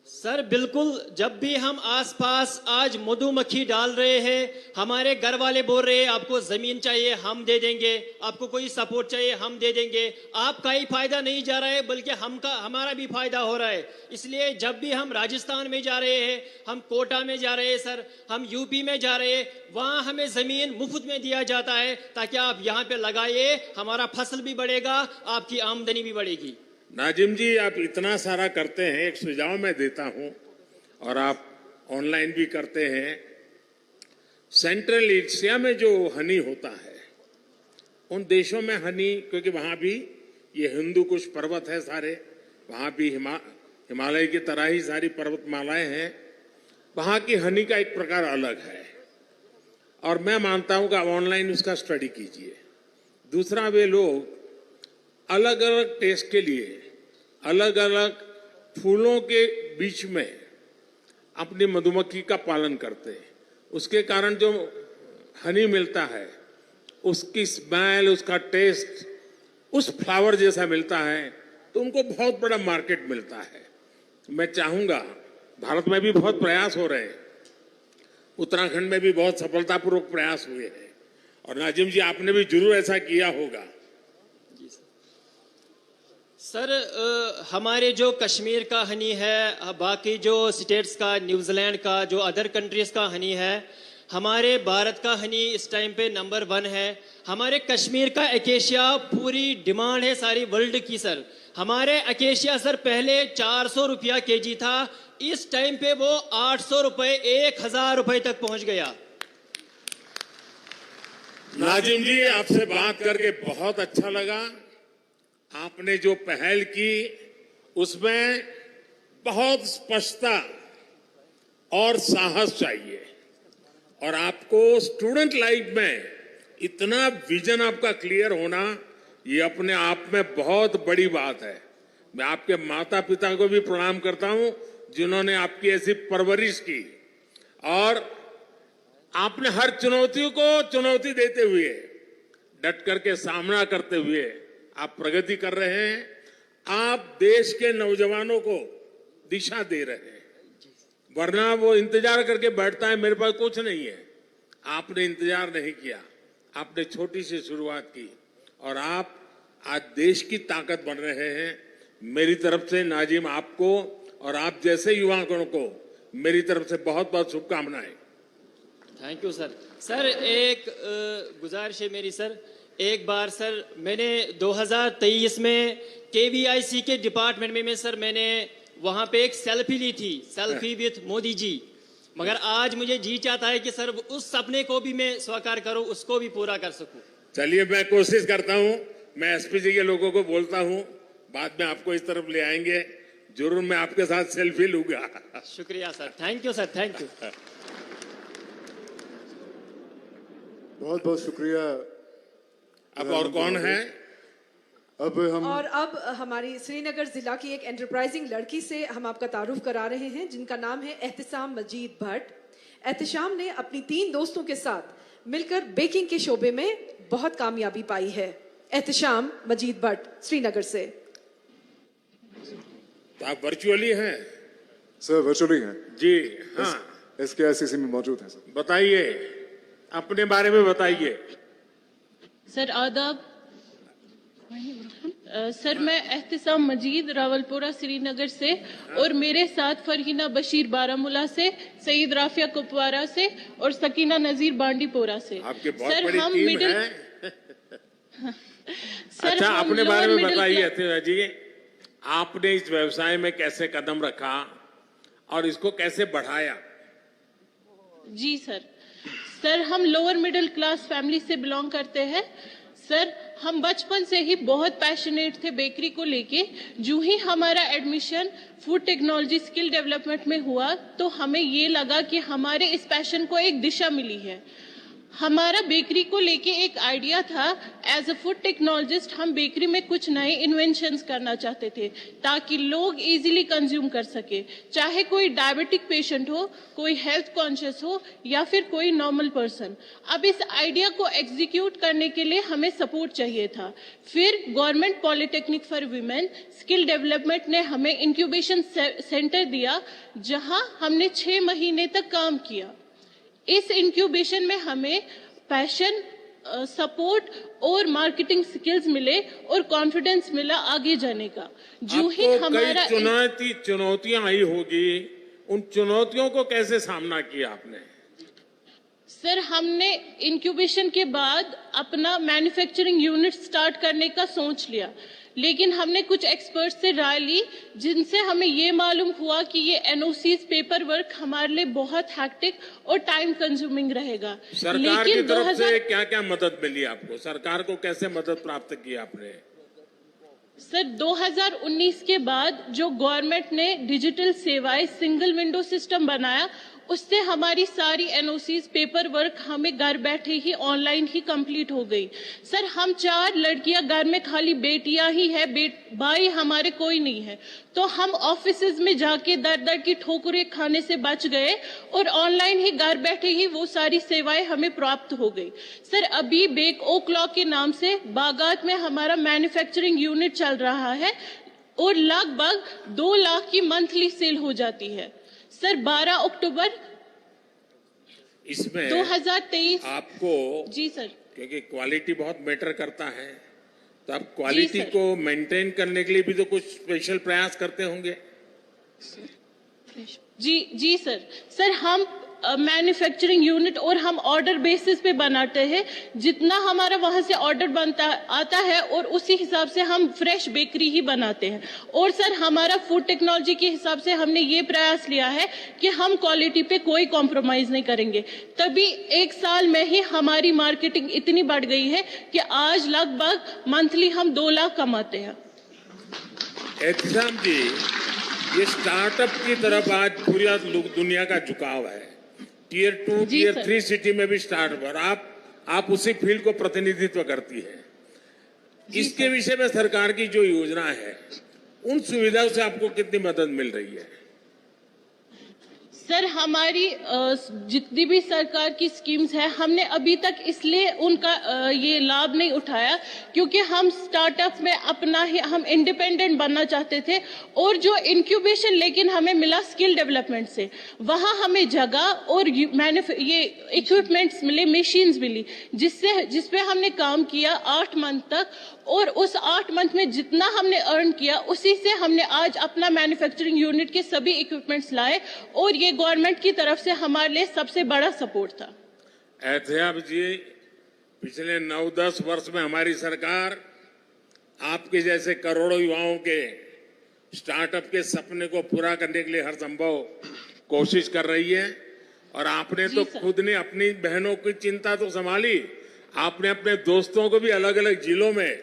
Speaker 8: सर बिल्कुल, जब भी हम आसपास आज मधुमक्खी डाल रहे हैं, हमारे घर वाले बोल रहे हैं आपको जमीन चाहिए हम दे देंगे, आपको कोई सपोर्ट चाहिए हम दे देंगे। आपका ही फायदा नहीं जा रहा है बल्कि हमारा भी फायदा हो रहा है। इसलिए जब भी हम राजस्थान में जा रहे हैं, हम कोटा में जा रहे हैं सर, हम यूपी में जा रहे हैं, वहां हमें जमीन मुफ्त में दिया जाता है ताकि आप यहाँ पे लगाइए, हमारा फसल भी बढ़ेगा, आपकी आमदनी भी बढ़ेगी।
Speaker 6: नाजिम जी, आप इतना सारा करते हैं, एक सुझाव मैं देता हूं, और आप ऑनलाइन भी करते हैं। सेंट्रल एशिया में जो हनी होता है, उन देशों में हनी, क्योंकि वहां भी ये हिंदू कुश पर्वत है सारे, वहां भी हिमालय की तरह ही सारी पर्वतमालाएं हैं, वहां की हनी का एक प्रकार अलग है, और मैं मानता हूं कि आप ऑनलाइन उसका स्टडी कीजिए। दूसरा, वे लोग अलग अलग टेस्ट के लिए अलग अलग फूलों के बीच में अपनी मधुमक्खी का पालन करते हैं। उसके कारण जो हनी मिलता है, उसकी स्मेल, उसका टेस्ट उस फ्लावर जैसा मिलता है, तो उनको बहुत बड़ा मार्केट मिलता है। मैं चाहूंगा, भारत में भी बहुत प्रयास हो रहे हैं, उत्तराखंड में भी बहुत सफलतापूर्वक प्रयास हुए हैं, और नाजिम जी आपने भी जरूर ऐसा किया होगा।
Speaker 8: सर हमारे जो कश्मीर का हनी है, बाकी जो स्टेट्स का, न्यूजीलैंड का, जो अदर कंट्रीज का हनी है, हमारे भारत का हनी इस टाइम पे नंबर 1 है। हमारे कश्मीर का एकेशिया पूरी डिमांड है सारी वर्ल्ड की सर। हमारे एकेशिया सर पहले 400 रुपया केजी था, इस टाइम पे वो 800 रुपए, 1000 रुपए तक पहुंच गया।
Speaker 6: नाजिम जी, आपसे बात करके बहुत अच्छा लगा, आपने जो पहल की उसमें बहुत स्पष्टता और साहस चाहिए, और आपको स्टूडेंट लाइफ में इतना विजन आपका क्लियर होना, ये अपने आप में बहुत बड़ी बात है। मैं आपके माता पिता को भी प्रणाम करता हूं जिन्होंने आपकी ऐसी परवरिश की, और आपने हर चुनौतियों को चुनौती देते हुए, डट करके सामना करते हुए आप प्रगति कर रहे हैं। आप देश के नौजवानों को दिशा दे रहे हैं, वरना वो इंतजार करके बैठता है मेरे पास कुछ नहीं है। आपने इंतजार नहीं किया, आपने छोटी सी शुरुआत की, और आप आज देश की ताकत बन रहे हैं। मेरी तरफ से नाजिम आपको और आप जैसे युवाओं को मेरी तरफ से बहुत बहुत शुभकामनाएं।
Speaker 8: Thank you sir. सर एक गुजारिश है मेरी सर, एक बार सर मैंने 2023 में KVIC के डिपार्टमेंट में सर मैंने वहां पे एक सेल्फी ली थी, सेल्फी विथ मोदी जी, मगर आज मुझे जी चाहता है कि सर उस सपने को भी मैं साकार करूं, उसको भी पूरा कर सकूं।
Speaker 6: चलिए मैं कोशिश करता हूं, मैं SP जी के लोगों को बोलता हूं, बाद में आपको इस तरफ ले आएंगे, जरूर मैं आपके साथ सेल्फी लूंगा।
Speaker 8: शुक्रिया sir, thank you sir, thank you.
Speaker 1: बहुत बहुत शुक्रिया।
Speaker 6: अब और कौन है?
Speaker 1: अब हम
Speaker 3: और अब हमारी श्रीनगर जिला की एक एंटरप्राइजिंग लड़की से हम आपका तारुफ करा रहे हैं, जिनका नाम है एहतिशाम मजीद भट्ट। एहतिशाम ने अपनी 3 दोस्तों के साथ मिलकर बेकिंग के शोबे में बहुत कामयाबी पाई है। एहतिशाम मजीद भट्ट श्रीनगर से।
Speaker 6: तो आप वर्चुअली हैं?
Speaker 1: सर वर्चुअली हैं
Speaker 6: जी हाँ,
Speaker 1: SKICC में मौजूद हैं सर।
Speaker 6: बताइए, अपने बारे में बताइए।
Speaker 9: सर आदाब। सर मैं एहतिशाम मजीद रावलपुरा श्रीनगर से, और मेरे साथ फरहीना बशीर बारामूला से, सईद राफिया कुपवारा से और सकीना नजीर बांडीपोरा से।
Speaker 6: आपके बहुत बड़ी टीम है। अच्छा, अपने बारे में बताइए अतिया जी, आपने इस व्यवसाय में कैसे कदम रखा और इसको कैसे बढ़ाया?
Speaker 9: जी सर हम लोअर मिडिल क्लास फैमिली से बिलोंग करते हैं। सर हम बचपन से ही बहुत पैशनेट थे बेकरी को लेके। जो ही हमारा admission food technology skill development में हुआ तो हमें ये लगा कि हमारे इस पैशन को एक दिशा मिली है। हमारा बेकरी को लेके एक आइडिया था, एज अ फूड टेक्नोलॉजिस्ट हम बेकरी में कुछ नए इन्वेंशंस करना चाहते थे ताकि लोग इजीली कंज्यूम कर सके, चाहे कोई डायबिटिक पेशेंट हो, कोई हेल्थ कॉन्शियस हो या फिर कोई नॉर्मल पर्सन। अब इस आइडिया को एग्जीक्यूट करने के लिए हमें सपोर्ट चाहिए था। फिर government polytechnic for women skill development ने हमें इंक्यूबेशन सेंटर दिया, जहां हमने 6 महीने तक काम किया। इस इंक्यूबेशन में हमें पैशन, सपोर्ट और मार्केटिंग स्किल्स मिले और कॉन्फिडेंस मिला आगे जाने का। जो ही हमारा
Speaker 6: चुनौतियां आई होगी, उन चुनौतियों को कैसे सामना किया आपने?
Speaker 9: सर हमने इंक्यूबेशन के बाद अपना मैन्युफैक्चरिंग यूनिट स्टार्ट करने का सोच लिया, लेकिन हमने कुछ एक्सपर्ट से राय ली जिनसे हमें ये मालूम हुआ कि ये NOCs पेपर वर्क हमारे लिए बहुत हैक्टिक और टाइम कंज्यूमिंग रहेगा।
Speaker 6: सरकार की तरफ से क्या क्या मदद मिली आपको? सरकार को कैसे मदद प्राप्त की आपने?
Speaker 9: सर 2019 के बाद जो गवर्नमेंट ने डिजिटल सेवाएं सिंगल विंडो सिस्टम बनाया, उससे हमारी सारी NOCs पेपर वर्क हमें घर बैठे ही ऑनलाइन ही कंप्लीट हो गई। सर हम 4 लड़कियां घर में, खाली बेटियां ही है, भाई हमारे कोई नहीं है, तो हम ऑफिसेज में जाके दर दर की ठोकरें खाने से बच गए और ऑनलाइन ही घर बैठे ही वो सारी सेवाएं हमें प्राप्त हो गई। सर अभी बेक ओ क्लॉक के नाम से बागात में हमारा मैन्युफैक्चरिंग यूनिट चल रहा है और लगभग 2 लाख की मंथली सेल हो जाती है। सर 12 अक्टूबर
Speaker 6: इसमें
Speaker 9: 2023
Speaker 6: आपको,
Speaker 9: जी सर,
Speaker 6: क्योंकि क्वालिटी बहुत मैटर करता है, तो आप क्वालिटी को मेंटेन करने के लिए भी तो कुछ स्पेशल प्रयास करते होंगे।
Speaker 9: जी सर हम मैन्युफैक्चरिंग यूनिट और हम ऑर्डर बेसिस पे बनाते हैं। जितना हमारा वहां से ऑर्डर बनता आता है और उसी हिसाब से हम फ्रेश बेकरी ही बनाते हैं। और सर हमारा फूड टेक्नोलॉजी के हिसाब से हमने ये प्रयास लिया है कि हम क्वालिटी पे कोई कॉम्प्रोमाइज नहीं करेंगे। तभी 1 साल में ही हमारी मार्केटिंग इतनी बढ़ गई है कि आज लगभग मंथली हम 2 लाख कमाते हैं।
Speaker 6: एहतशाम जी, ये स्टार्टअप की तरफ आज पूरी दुनिया का झुकाव है। टियर 2, टियर 3 सिटी में भी स्टार्टअप, और आप उसी फील्ड को प्रतिनिधित्व करती है। इसके विषय में सरकार की जो योजना है, उन सुविधाओं से आपको कितनी मदद मिल रही है?
Speaker 9: सर हमारी जितनी भी सरकार की स्कीम्स है, हमने अभी तक इसलिए उनका ये लाभ नहीं उठाया क्योंकि हम स्टार्टअप में अपना ही हम इंडिपेंडेंट बनना चाहते थे। और जो इंक्यूबेशन लेकिन हमें मिला स्किल डेवलपमेंट से, वहां हमें जगह और ये इक्विपमेंट्स मिले, मशीन्स मिली, जिसपे हमने काम किया 8 मंथ तक। और उस 8 मंथ में जितना हमने अर्न किया, उसी से हमने आज अपना मैन्युफैक्चरिंग यूनिट के सभी इक्विपमेंट्स लाए, और ये गवर्नमेंट की तरफ से हमारे लिए सबसे बड़ा सपोर्ट था।
Speaker 6: एहतियाब जी, पिछले 9-10 वर्ष में हमारी सरकार आपके जैसे करोड़ों युवाओं के स्टार्टअप के सपने को पूरा करने के लिए हर संभव कोशिश कर रही है। और आपने तो खुद ने अपनी बहनों की चिंता तो संभाली, आपने अपने दोस्तों को भी अलग अलग जिलों में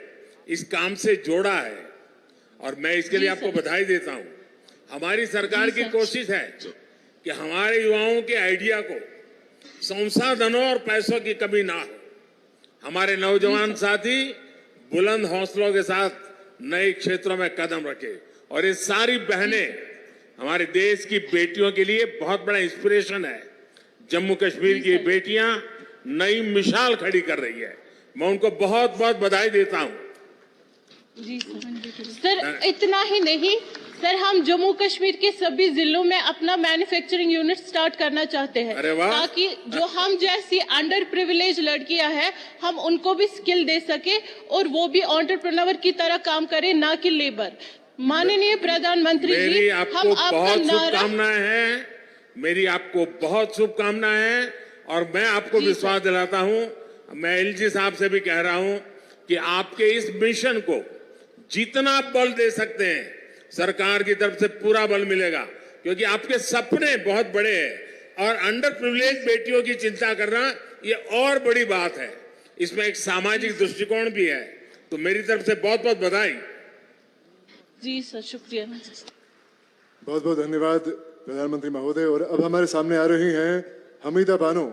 Speaker 6: इस काम से जोड़ा है, और मैं इसके लिए आपको बधाई देता हूं। हमारी सरकार की कोशिश है कि हमारे युवाओं के आइडिया को संसाधनों और पैसों की कमी ना हो। हमारे नौजवान साथी बुलंद हौसलों के साथ नए क्षेत्रों में कदम रखे, और ये सारी बहनें हमारे देश की बेटियों के लिए बहुत बड़ा इंस्पिरेशन है। जम्मू कश्मीर की बेटियां नई मिसाल खड़ी कर रही है, मैं उनको बहुत बहुत बधाई देता हूं।
Speaker 9: जी सर, इतना ही नहीं सर, हम जम्मू कश्मीर के सभी जिलों में अपना मैन्युफैक्चरिंग यूनिट स्टार्ट करना चाहते हैं, ताकि जो हम जैसी अंडर प्रिविलेज लड़कियां हैं, हम उनको भी स्किल दे सके और वो भी एंटरप्रेन्योर की तरह काम करे, ना कि लेबर। माननीय प्रधानमंत्री जी, हम आपका
Speaker 6: शुभकामनाएं हैं, मेरी आपको बहुत शुभकामनाएं हैं, और मैं आपको विश्वास दिलाता हूं, मैं एलजी साहब से भी कह रहा हूं कि आपके इस मिशन को जितना बल दे सकते हैं, सरकार की तरफ से पूरा बल मिलेगा, क्योंकि आपके सपने बहुत बड़े हैं, और अंडर प्रिविलेज बेटियों की चिंता करना ये और बड़ी बात है। इसमें एक सामाजिक दृष्टिकोण भी है, तो मेरी तरफ से बहुत बहुत बधाई।
Speaker 9: जी सर, शुक्रिया।
Speaker 1: बहुत बहुत धन्यवाद प्रधानमंत्री महोदय। और अब हमारे सामने आ रही हैं हमीदा बानो।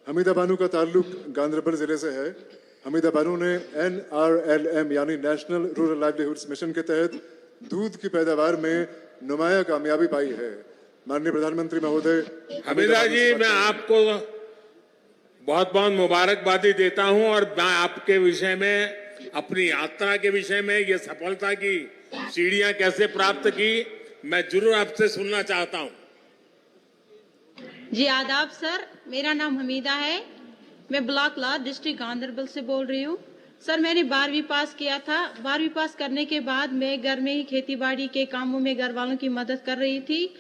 Speaker 1: हमीदा बानो का ताल्लुक गांधरबल जिले से है। हमीदा बानो ने NRLM यानी नेशनल रूरल लाइवलीहुड्स मिशन के तहत दूध की पैदावार में नुमाया कामयाबी पाई है। माननीय प्रधानमंत्री महोदय।
Speaker 6: हमीदा जी, मैं आपको बहुत बहुत मुबारकबादी देता हूं, और मैं आपके विषय में, अपनी यात्रा के विषय में, ये सफलता की सीढ़ियां कैसे प्राप्त की, मैं जरूर आपसे सुनना चाहता हूं।
Speaker 10: जी आदाब सर, मेरा नाम हमीदा है, मैं ब्लॉक ला डिस्ट्रिक्ट गांधरबल से बोल रही हूँ। सर मैंने 12वीं पास किया था। 12वीं पास करने के बाद मैं घर में ही खेती बाड़ी के कामों में घर वालों की मदद कर रही थी।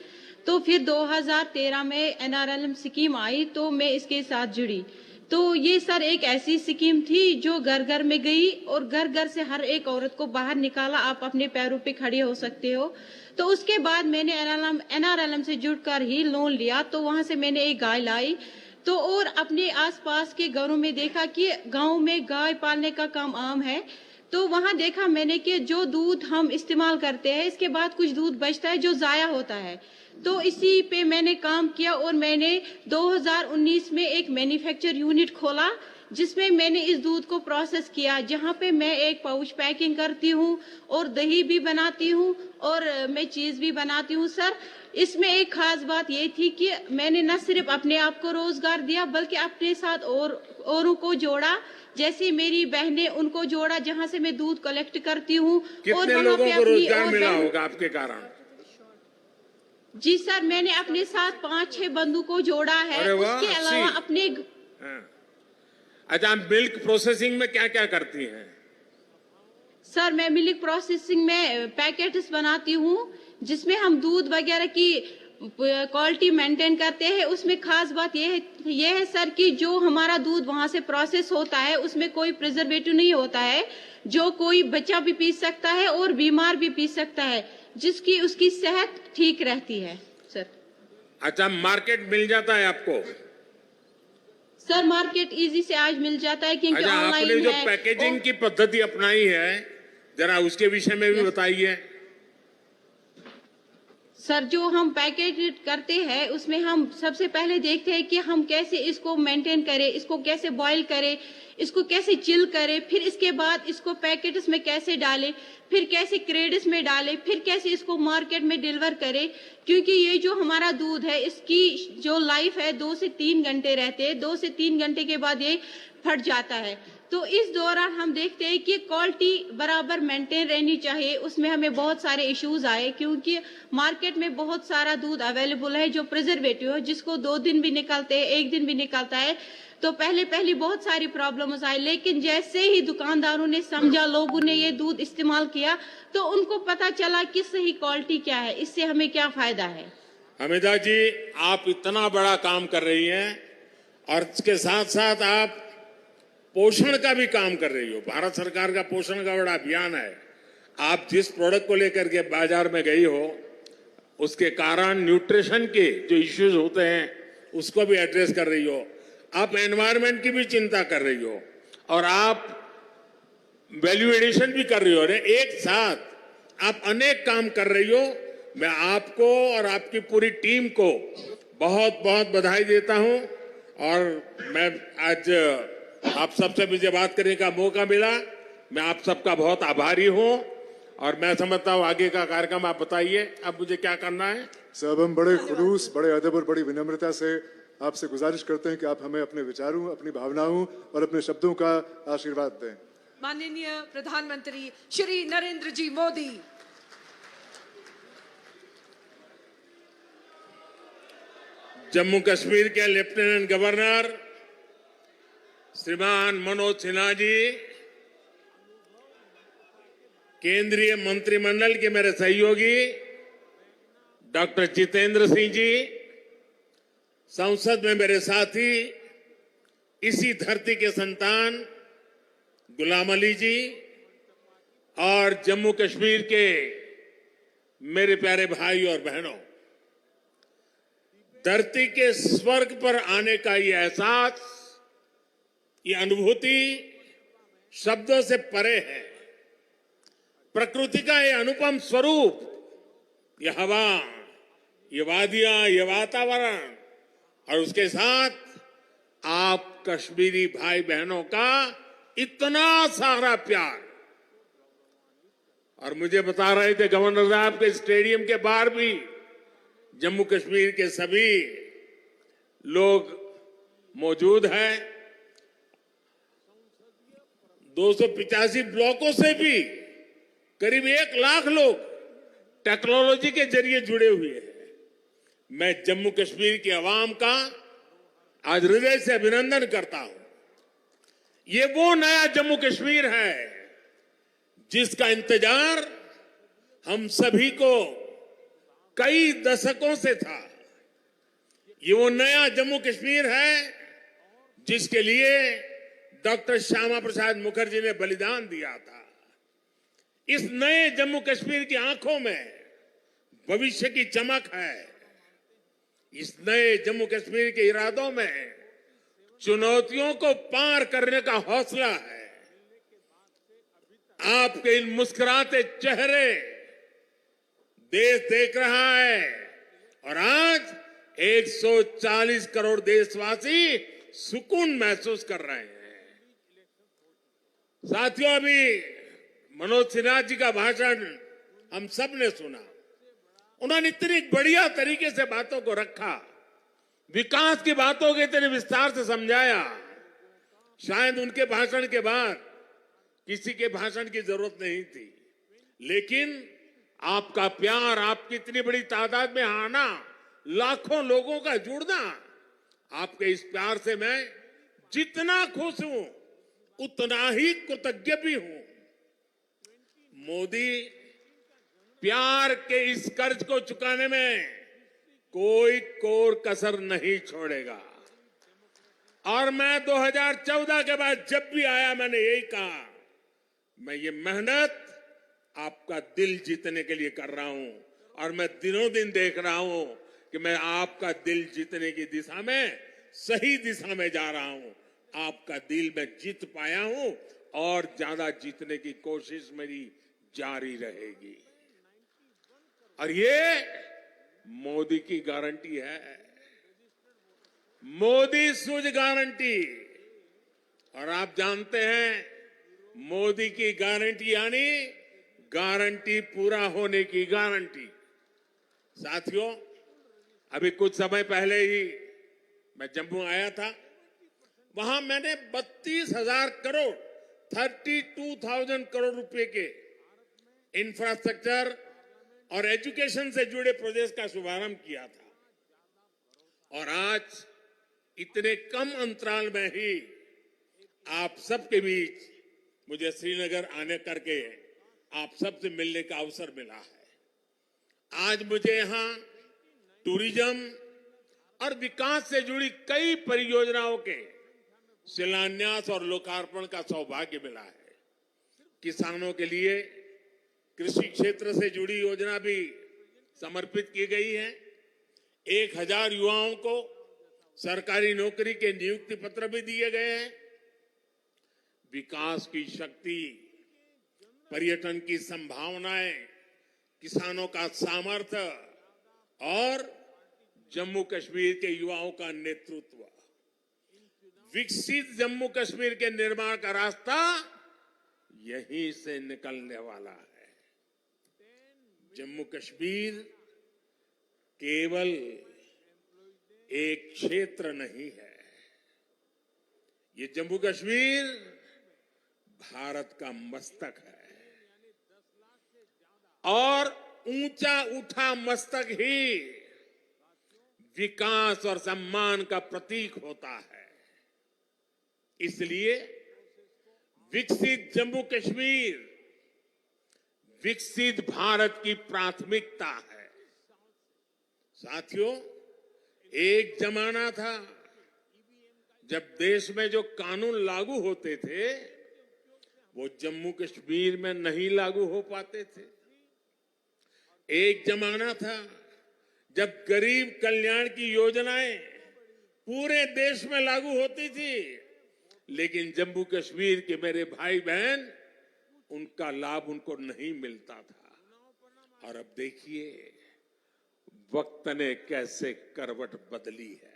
Speaker 10: तो फिर 2013 में NRLM स्कीम आई, तो मैं इसके साथ जुड़ी। तो ये सर एक ऐसी स्कीम थी जो घर घर में गई और घर घर से हर एक औरत को बाहर निकाला, आप अपने पैरों पे खड़े हो सकते हो। तो उसके बाद मैंने NRLM से जुड़कर ही लोन लिया। तो वहां से मैंने एक गाय लाई, तो और अपने आसपास के घरों में देखा कि गांव में गाय पालने का काम आम है। तो वहां देखा मैंने कि जो दूध हम इस्तेमाल करते हैं, इसके बाद कुछ दूध बचता है जो जाया होता है। तो इसी पे मैंने काम किया और मैंने 2019 में एक मैन्युफैक्चर यूनिट खोला, जिसमें मैंने इस दूध को प्रोसेस किया, जहां पे मैं एक पाउच पैकिंग करती हूं और दही भी बनाती हूं और मैं चीज भी बनाती हूं। सर इसमें एक खास बात ये थी कि मैंने न सिर्फ अपने आप को रोजगार दिया, बल्कि अपने साथ औरों को जोड़ा। जैसे मेरी बहनें, उनको जोड़ा, जहां से मैं दूध कलेक्ट करती हूँ।
Speaker 6: कितने लोगों को रोजगार मिला होगा आपके कारण?
Speaker 10: जी सर, मैंने अपने साथ 5-6 बंधु को जोड़ा है। उसके अलावा अपने
Speaker 6: अच्छा, मिल्क प्रोसेसिंग में क्या क्या करती हैं?
Speaker 10: सर मैं मिल्क प्रोसेसिंग में पैकेट्स बनाती हूँ, जिसमें हम दूध वगैरह की क्वालिटी मेंटेन करते हैं। उसमें खास बात ये है सर कि जो हमारा दूध वहां से प्रोसेस होता है उसमें कोई प्रिजर्वेटिव नहीं होता है, जो कोई बच्चा भी पी सकता है और बीमार भी पी सकता है, जिसकी उसकी सेहत ठीक रहती है सर।
Speaker 6: अच्छा, मार्केट मिल जाता है आपको?
Speaker 10: सर मार्केट इजी से आज मिल जाता है क्योंकि
Speaker 6: अच्छा, आपने
Speaker 10: ऑनलाइन
Speaker 6: जो
Speaker 10: है।
Speaker 6: पैकेजिंग की पद्धति अपनाई है, जरा उसके विषय में भी बताइए।
Speaker 10: सर जो हम पैकेज करते हैं उसमें हम सबसे पहले देखते हैं कि हम कैसे इसको मेंटेन करें, इसको कैसे बॉईल करें, इसको कैसे चिल करें, फिर इसके बाद इसको पैकेट्स में कैसे डालें, फिर कैसे क्रेड्स में डालें, फिर कैसे इसको मार्केट में डिलीवर करें। क्योंकि ये जो हमारा दूध है इसकी जो लाइफ है 2 से 3 घंटे रहते हैं, 2 से 3 घंटे के बाद ये फट जाता है। तो इस दौरान हम देखते हैं कि क्वालिटी बराबर मेंटेन रहनी चाहिए। उसमें हमें बहुत सारे इश्यूज आए क्योंकि मार्केट में बहुत सारा दूध अवेलेबल है जो प्रिजर्वेटिव है, जिसको 2 दिन भी निकलते हैं, 1 दिन भी निकलता है। तो पहले बहुत सारी प्रॉब्लम्स आई, लेकिन जैसे ही दुकानदारों ने समझा, लोगों ने ये दूध इस्तेमाल किया, तो उनको पता चला कि सही क्वालिटी क्या है, इससे हमें क्या फायदा है।
Speaker 6: हमीदा जी, आप इतना बड़ा काम कर रही हैं और इसके साथ साथ आप पोषण का भी काम कर रही हो। भारत सरकार का पोषण का बड़ा अभियान है। आप जिस प्रोडक्ट को लेकर के बाजार में गई हो, उसके कारण न्यूट्रिशन के जो इश्यूज होते हैं उसको भी एड्रेस कर रही हो। आप एनवायरनमेंट की भी चिंता कर रही हो और आप वैल्यू एडिशन भी कर रही हो। एक साथ आप अनेक काम कर रही हो। मैं आपको और आपकी पूरी टीम को बहुत बहुत बधाई देता हूं। और मैं आज आप सबसे मुझे बात करने का मौका मिला, मैं आप सबका बहुत आभारी हूं। और मैं समझता हूं आगे का कार्यक्रम आप बताइए, अब मुझे क्या करना है।
Speaker 1: साहब, हम बड़े खुलूस, बड़े अदब और बड़ी विनम्रता से आपसे गुजारिश करते हैं कि आप हमें अपने विचारों, अपनी भावनाओं और अपने शब्दों का आशीर्वाद दें।
Speaker 3: माननीय प्रधानमंत्री श्री नरेंद्र जी मोदी,
Speaker 6: जम्मू कश्मीर के लेफ्टिनेंट गवर्नर श्रीमान मनोज सिन्हा जी, केंद्रीय मंत्रिमंडल के मेरे सहयोगी डॉक्टर जितेंद्र सिंह जी, संसद में मेरे साथी, इसी धरती के संतान गुलाम अली जी और जम्मू कश्मीर के मेरे प्यारे भाई और बहनों, धरती के स्वर्ग पर आने का ये एहसास, ये अनुभूति शब्दों से परे है। प्रकृति का ये अनुपम स्वरूप, ये हवा, ये वादियां, ये वातावरण और उसके साथ आप कश्मीरी भाई बहनों का इतना सारा प्यार। और मुझे बता रहे थे गवर्नर साहब के स्टेडियम के बाहर भी जम्मू कश्मीर के सभी लोग मौजूद हैं। 285 ब्लॉकों से भी करीब 1 लाख लोग टेक्नोलॉजी के जरिए जुड़े हुए हैं। मैं जम्मू कश्मीर की आवाम का आज हृदय से अभिनंदन करता हूं। ये वो नया जम्मू कश्मीर है जिसका इंतजार हम सभी को कई दशकों से था। ये वो नया जम्मू कश्मीर है जिसके लिए डॉक्टर श्यामा प्रसाद मुखर्जी ने बलिदान दिया था। इस नए जम्मू कश्मीर की आंखों में भविष्य की चमक है। इस नए जम्मू कश्मीर के इरादों में चुनौतियों को पार करने का हौसला है। आपके इन मुस्कुराते चेहरे देश देख रहा है और आज 140 करोड़ देशवासी सुकून महसूस कर रहे हैं। साथियों, अभी मनोज सिन्हा जी का भाषण हम सब ने सुना। उन्होंने इतनी बढ़िया तरीके से बातों को रखा, विकास की बातों को इतने विस्तार से समझाया। शायद उनके भाषण के बाद किसी के भाषण की जरूरत नहीं थी, लेकिन आपका प्यार, आपकी इतनी बड़ी तादाद में आना, लाखों लोगों का जुड़ना, आपके इस प्यार से मैं जितना खुश हूं उतना ही कृतज्ञ भी हूं। मोदी, प्यार के इस कर्ज को चुकाने में कोई कोर कसर नहीं छोड़ेगा। और मैं 2014 के बाद जब भी आया मैंने यही कहा, मैं ये मेहनत आपका दिल जीतने के लिए कर रहा हूं और मैं दिनों दिन देख रहा हूं कि मैं आपका दिल जीतने की दिशा में सही दिशा में जा रहा हूं। आपका दिल मैं जीत पाया हूं और ज्यादा जीतने की कोशिश मेरी जारी रहेगी। और ये मोदी की गारंटी है, मोदी सूझ गारंटी। और आप जानते हैं मोदी की गारंटी यानी गारंटी पूरा होने की गारंटी। साथियों, अभी कुछ समय पहले ही मैं जम्मू आया था। वहां मैंने 32,000 करोड़ 32,000 करोड़ रुपए के इंफ्रास्ट्रक्चर और एजुकेशन से जुड़े प्रोजेक्ट का शुभारंभ किया था। और आज इतने कम अंतराल में ही आप सबके बीच मुझे श्रीनगर आने करके आप सबसे मिलने का अवसर मिला है। आज मुझे यहां टूरिज्म और विकास से जुड़ी कई परियोजनाओं के शिलान्यास और लोकार्पण का सौभाग्य मिला है। किसानों के लिए कृषि क्षेत्र से जुड़ी योजना भी समर्पित की गई है। 1,000 युवाओं को सरकारी नौकरी के नियुक्ति पत्र भी दिए गए हैं। विकास की शक्ति, पर्यटन की संभावनाएं, किसानों का सामर्थ्य और जम्मू कश्मीर के युवाओं का नेतृत्व, विकसित जम्मू कश्मीर के निर्माण का रास्ता यहीं से निकलने वाला है। जम्मू कश्मीर केवल एक क्षेत्र नहीं है, ये जम्मू कश्मीर भारत का मस्तक है। और ऊंचा उठा मस्तक ही विकास और सम्मान का प्रतीक होता है। इसलिए विकसित जम्मू कश्मीर विकसित भारत की प्राथमिकता है। साथियों, एक जमाना था जब देश में जो कानून लागू होते थे वो जम्मू कश्मीर में नहीं लागू हो पाते थे। एक जमाना था जब गरीब कल्याण की योजनाएं पूरे देश में लागू होती थी, लेकिन जम्मू कश्मीर के मेरे भाई बहन उनका लाभ उनको नहीं मिलता था। और अब देखिए वक्त ने कैसे करवट बदली है।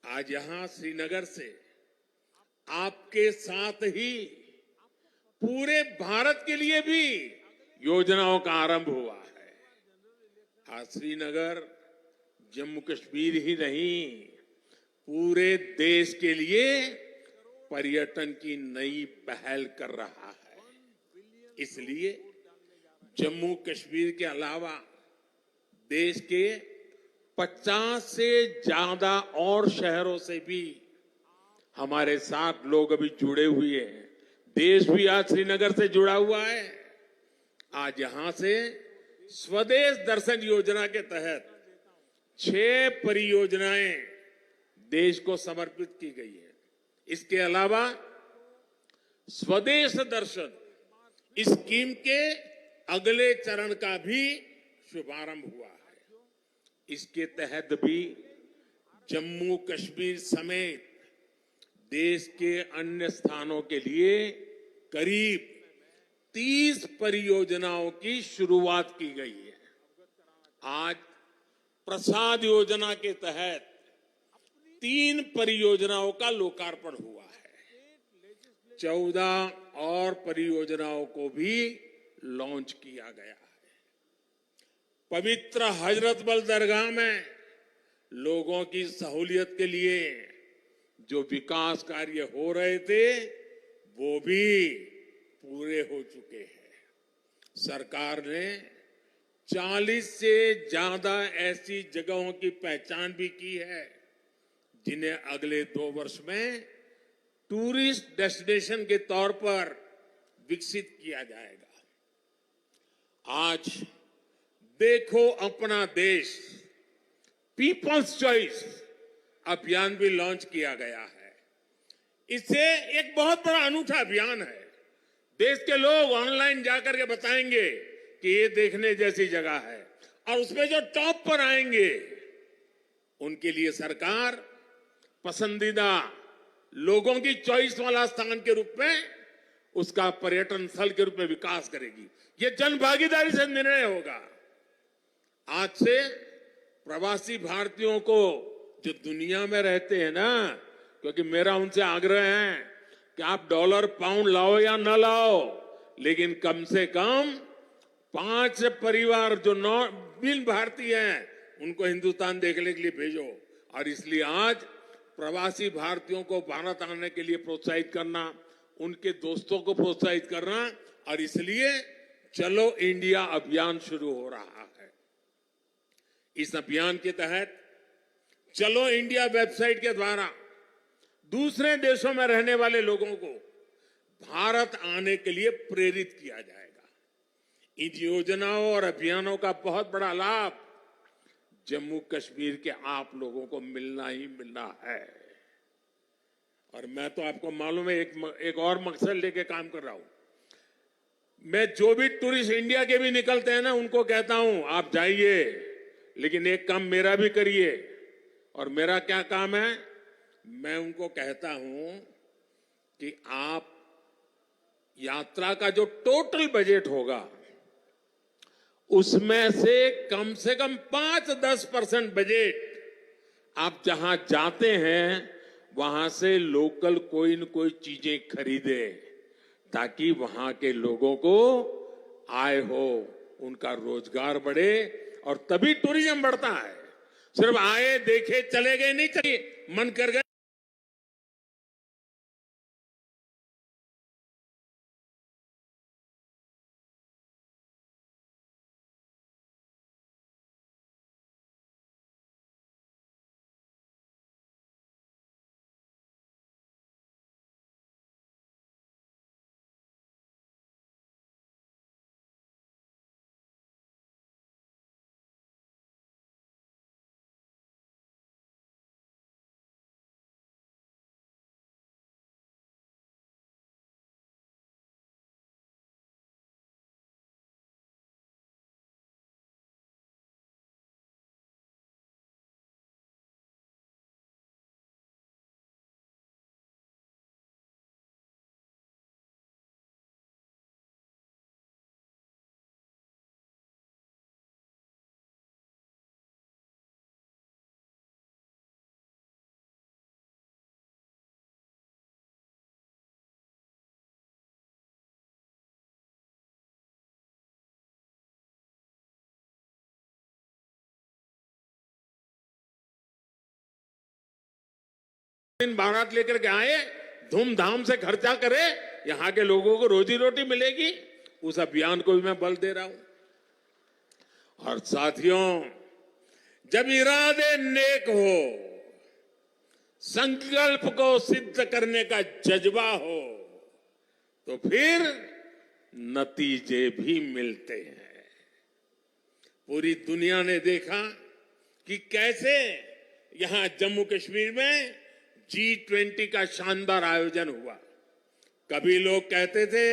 Speaker 6: आज यहां श्रीनगर से आपके साथ ही पूरे भारत के लिए भी योजनाओं का आरंभ हुआ है। आज श्रीनगर जम्मू कश्मीर ही नहीं, पूरे देश के लिए पर्यटन की नई पहल कर रहा है। इसलिए जम्मू कश्मीर के अलावा देश के 50 से ज्यादा और शहरों से भी हमारे साथ लोग अभी जुड़े हुए हैं। देश भी आज श्रीनगर से जुड़ा हुआ है। आज यहां से स्वदेश दर्शन योजना के तहत 6 परियोजनाएं देश को समर्पित की गई है। इसके अलावा स्वदेश दर्शन स्कीम के अगले चरण का भी शुभारंभ हुआ है। इसके तहत भी जम्मू कश्मीर समेत देश के अन्य स्थानों के लिए करीब 30 परियोजनाओं की शुरुआत की गई है। आज प्रसाद योजना के तहत 3 परियोजनाओं का लोकार्पण हुआ है। 14 और परियोजनाओं को भी लॉन्च किया गया है। पवित्र हजरत बल दरगाह में लोगों की सहूलियत के लिए जो विकास कार्य हो रहे थे वो भी पूरे हो चुके हैं। सरकार ने 40 से ज्यादा ऐसी जगहों की पहचान भी की है जिन्हें अगले 2 वर्ष में टूरिस्ट डेस्टिनेशन के तौर पर विकसित किया जाएगा। आज देखो अपना देश पीपल्स चॉइस अभियान भी लॉन्च किया गया है। इससे एक बहुत बड़ा अनूठा अभियान है। देश के लोग ऑनलाइन जाकर के बताएंगे कि ये देखने जैसी जगह है, और उसमें जो टॉप पर आएंगे उनके लिए सरकार पसंदीदा लोगों की चॉइस वाला स्थान के रूप में उसका पर्यटन स्थल के रूप में विकास करेगी। ये जन भागीदारी से निर्णय होगा। आज से प्रवासी भारतीयों को जो दुनिया में रहते हैं ना, क्योंकि मेरा उनसे आग्रह है कि आप डॉलर पाउंड लाओ या ना लाओ, लेकिन कम से कम 5 परिवार जो बिन भारतीय हैं उनको हिंदुस्तान देखने के लिए भेजो। और इसलिए आज प्रवासी भारतीयों को भारत आने के लिए प्रोत्साहित करना, उनके दोस्तों को प्रोत्साहित करना, और इसलिए चलो इंडिया अभियान शुरू हो रहा है। इस अभियान के तहत चलो इंडिया वेबसाइट के द्वारा दूसरे देशों में रहने वाले लोगों को भारत आने के लिए प्रेरित किया जाएगा। इन योजनाओं और अभियानों का बहुत बड़ा लाभ जम्मू कश्मीर के आप लोगों को मिलना ही मिलना है। और मैं तो आपको मालूम है एक और मकसद लेके काम कर रहा हूं। मैं जो भी टूरिस्ट इंडिया के भी निकलते हैं ना, उनको कहता हूं आप जाइए, लेकिन एक काम मेरा भी करिए। और मेरा क्या काम है? मैं उनको कहता हूं कि आप यात्रा का जो टोटल बजट होगा उसमें से कम 5-10% बजट आप जहां जाते हैं वहां से लोकल कोई न कोई चीजें खरीदे, ताकि वहां के लोगों को आय हो, उनका रोजगार बढ़े, और तभी टूरिज्म बढ़ता है। सिर्फ आए देखे चले गए नहीं चाहिए, मन कर गए। दिन बारात लेकर के आए, धूमधाम से खर्चा करे, यहां के लोगों को रोजी रोटी मिलेगी। उस अभियान को भी मैं बल दे रहा हूं। और साथियों, जब इरादे नेक हो, संकल्प को सिद्ध करने का जज्बा हो, तो फिर नतीजे भी मिलते हैं। पूरी दुनिया ने देखा कि कैसे यहां जम्मू कश्मीर में G20 का शानदार आयोजन हुआ। कभी लोग कहते थे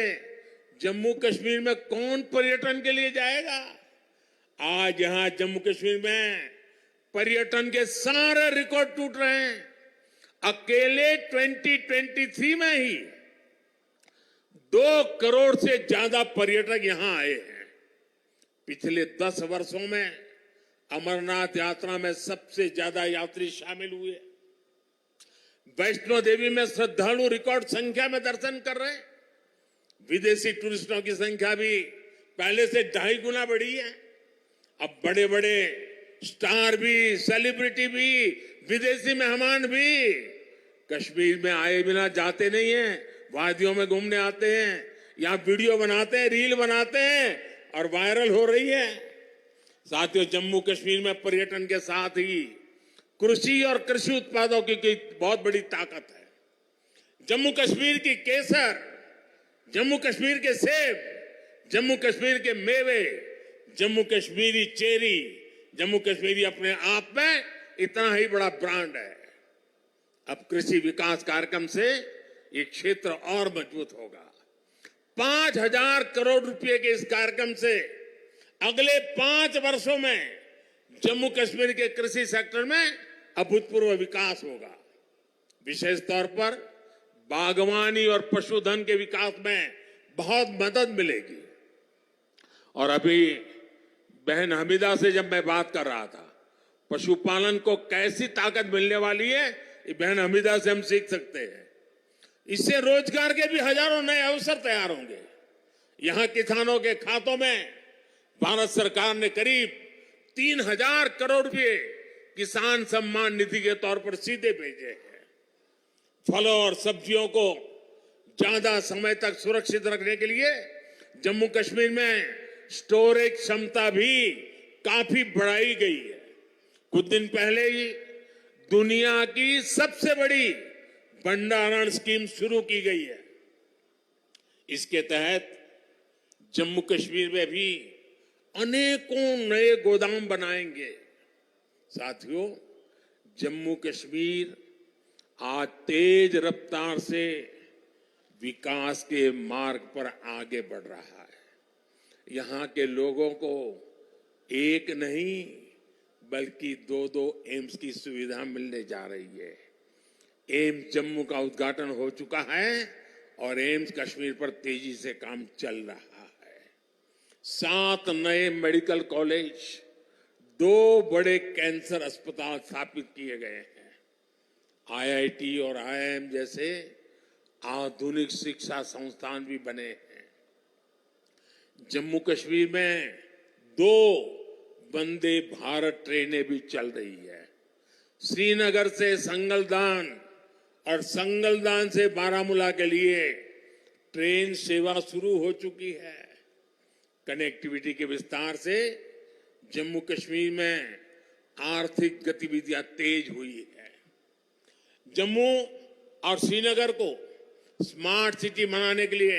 Speaker 6: जम्मू कश्मीर में कौन पर्यटन के लिए जाएगा। आज यहां जम्मू कश्मीर में पर्यटन के सारे रिकॉर्ड टूट रहे हैं। अकेले 2023 में ही 2 करोड़ से ज्यादा पर्यटक यहां आए हैं। पिछले 10 वर्षों में अमरनाथ यात्रा में सबसे ज्यादा यात्री शामिल हुए। वैष्णो देवी में श्रद्धालु रिकॉर्ड संख्या में दर्शन कर रहे हैं। विदेशी टूरिस्टों की संख्या भी पहले से 2.5 गुना बढ़ी है। अब बड़े बड़े स्टार भी, सेलिब्रिटी भी, विदेशी मेहमान भी कश्मीर में आए बिना जाते नहीं हैं। वादियों में घूमने आते हैं, यहां वीडियो बनाते हैं, रील बनाते हैं और वायरल हो रही है। साथियों, जम्मू कश्मीर में पर्यटन के साथ ही कृषि और कृषि उत्पादों की बहुत बड़ी ताकत है। जम्मू कश्मीर की केसर, जम्मू कश्मीर के सेब, जम्मू कश्मीर के मेवे, जम्मू कश्मीरी चेरी, जम्मू कश्मीरी अपने आप में इतना ही बड़ा ब्रांड है। अब कृषि विकास कार्यक्रम से ये क्षेत्र और मजबूत होगा। 5,000 करोड़ रुपए के इस कार्यक्रम से अगले 5 वर्षों में जम्मू कश्मीर के कृषि सेक्टर में अभूतपूर्व विकास होगा। विशेष तौर पर बागवानी और पशुधन के विकास में बहुत मदद मिलेगी। और अभी बहन हमीदा से जब मैं बात कर रहा था, पशुपालन को कैसी ताकत मिलने वाली है, ये बहन हमीदा से हम सीख सकते हैं। इससे रोजगार के भी हजारों नए अवसर तैयार होंगे। यहां किसानों के खातों में भारत सरकार ने करीब 3,000 करोड़ रुपए किसान सम्मान निधि के तौर पर सीधे भेजे हैं। फलों और सब्जियों को ज्यादा समय तक सुरक्षित रखने के लिए जम्मू कश्मीर में स्टोरेज क्षमता भी काफी बढ़ाई गई है। कुछ दिन पहले ही दुनिया की सबसे बड़ी भंडारण स्कीम शुरू की गई है। इसके तहत जम्मू कश्मीर में भी अनेकों नए गोदाम बनाएंगे। साथियों, जम्मू कश्मीर आज तेज रफ्तार से विकास के मार्ग पर आगे बढ़ रहा है। यहां के लोगों को एक नहीं बल्कि 2-2 एम्स की सुविधा मिलने जा रही है। एम्स जम्मू का उद्घाटन हो चुका है और एम्स कश्मीर पर तेजी से काम चल रहा है। 7 नए मेडिकल कॉलेज, 2 बड़े कैंसर अस्पताल स्थापित किए गए हैं। आईआईटी और आईआईएम जैसे आधुनिक शिक्षा संस्थान भी बने हैं। जम्मू कश्मीर में 2 वंदे भारत ट्रेनें भी चल रही है। श्रीनगर से संगलदान और संगलदान से बारामूला के लिए ट्रेन सेवा शुरू हो चुकी है। कनेक्टिविटी के विस्तार से जम्मू कश्मीर में आर्थिक गतिविधियां तेज हुई है। जम्मू और श्रीनगर को स्मार्ट सिटी बनाने के लिए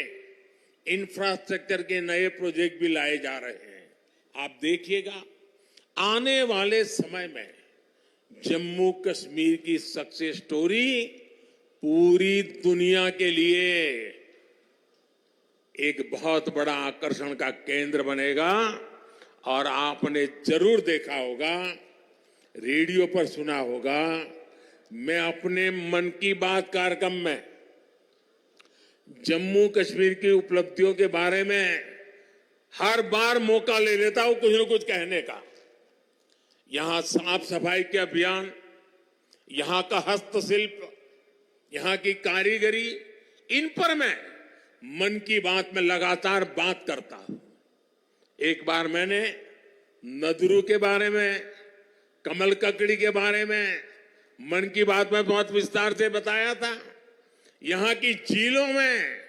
Speaker 6: इंफ्रास्ट्रक्चर के नए प्रोजेक्ट भी लाए जा रहे हैं। आप देखिएगा, आने वाले समय में जम्मू कश्मीर की सक्सेस स्टोरी पूरी दुनिया के लिए एक बहुत बड़ा आकर्षण का केंद्र बनेगा। और आपने जरूर देखा होगा, रेडियो पर सुना होगा, मैं अपने मन की बात कार्यक्रम में जम्मू कश्मीर की उपलब्धियों के बारे में हर बार मौका ले लेता हूं कुछ न कुछ कहने का। यहां साफ सफाई के अभियान, यहां का हस्तशिल्प, यहां की कारीगरी, इन पर मैं मन की बात में लगातार बात करता हूं। एक बार मैंने नदरू के बारे में, कमल ककड़ी के बारे में मन की बात में बहुत विस्तार से बताया था। यहां की झीलों में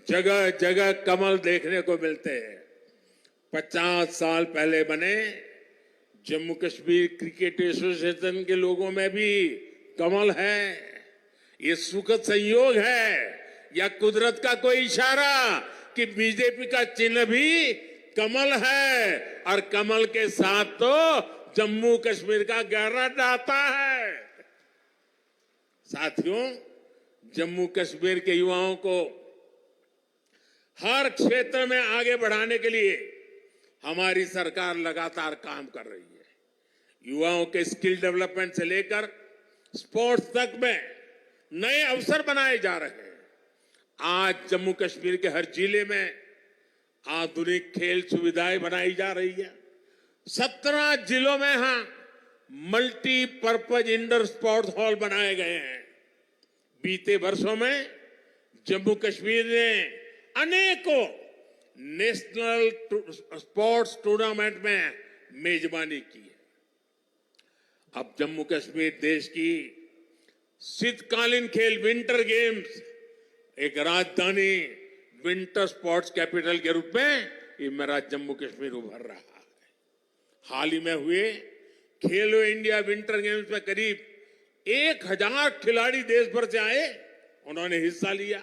Speaker 6: जगह जगह कमल देखने को मिलते हैं। 50 साल पहले बने जम्मू कश्मीर क्रिकेट एसोसिएशन के लोगों में भी कमल है। ये सुखद संयोग है या कुदरत का कोई इशारा कि बीजेपी का चिन्ह भी कमल है और कमल के साथ तो जम्मू कश्मीर का गहरा नाता है। साथियों, जम्मू कश्मीर के युवाओं को हर क्षेत्र में आगे बढ़ाने के लिए हमारी सरकार लगातार काम कर रही है। युवाओं के स्किल डेवलपमेंट से लेकर स्पोर्ट्स तक में नए अवसर बनाए जा रहे हैं। आज जम्मू कश्मीर के हर जिले में आधुनिक खेल सुविधाएं बनाई जा रही है। 17 जिलों में मल्टीपर्पज इंडोर स्पोर्ट्स हॉल बनाए गए हैं। बीते वर्षों में जम्मू कश्मीर ने अनेकों नेशनल स्पोर्ट्स टूर्नामेंट में मेजबानी की है। अब जम्मू कश्मीर देश की शीतकालीन खेल विंटर गेम्स एक राजधानी विंटर स्पोर्ट्स कैपिटल के रूप में ये मेरा जम्मू कश्मीर उभर रहा है। हाल ही में हुए खेलो इंडिया विंटर गेम्स में करीब 1,000 खिलाड़ी देश भर से आए, उन्होंने हिस्सा लिया।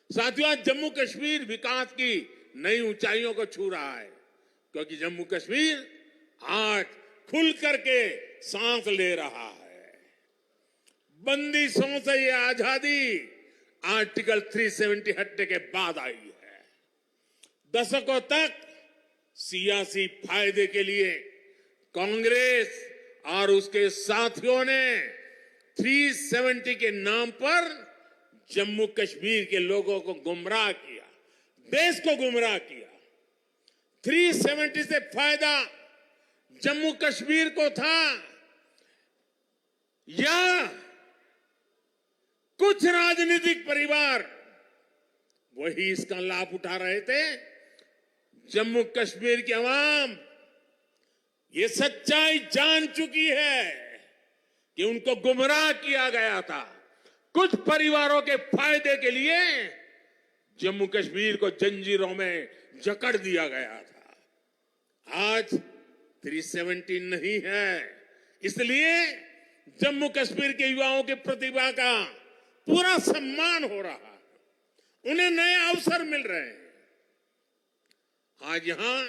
Speaker 6: साथियों, आज जम्मू कश्मीर विकास की नई ऊंचाइयों को छू रहा है, क्योंकि जम्मू कश्मीर आज खुल करके सांस ले रहा है। बंदिशों से ये आजादी आर्टिकल 370 हटने के बाद आई है। दशकों तक सियासी फायदे के लिए कांग्रेस और उसके साथियों ने 370 के नाम पर जम्मू कश्मीर के लोगों को गुमराह किया, देश को गुमराह किया। 370 से फायदा जम्मू कश्मीर को था या कुछ राजनीतिक परिवार वही इसका लाभ उठा रहे थे? जम्मू कश्मीर की आवाम ये सच्चाई जान चुकी है कि उनको गुमराह किया गया था। कुछ परिवारों के फायदे के लिए जम्मू कश्मीर को जंजीरों में जकड़ दिया गया था। आज 370 नहीं है, इसलिए जम्मू कश्मीर के युवाओं की प्रतिभा का पूरा सम्मान हो रहा है, उन्हें नए अवसर मिल रहे हैं। आज यहां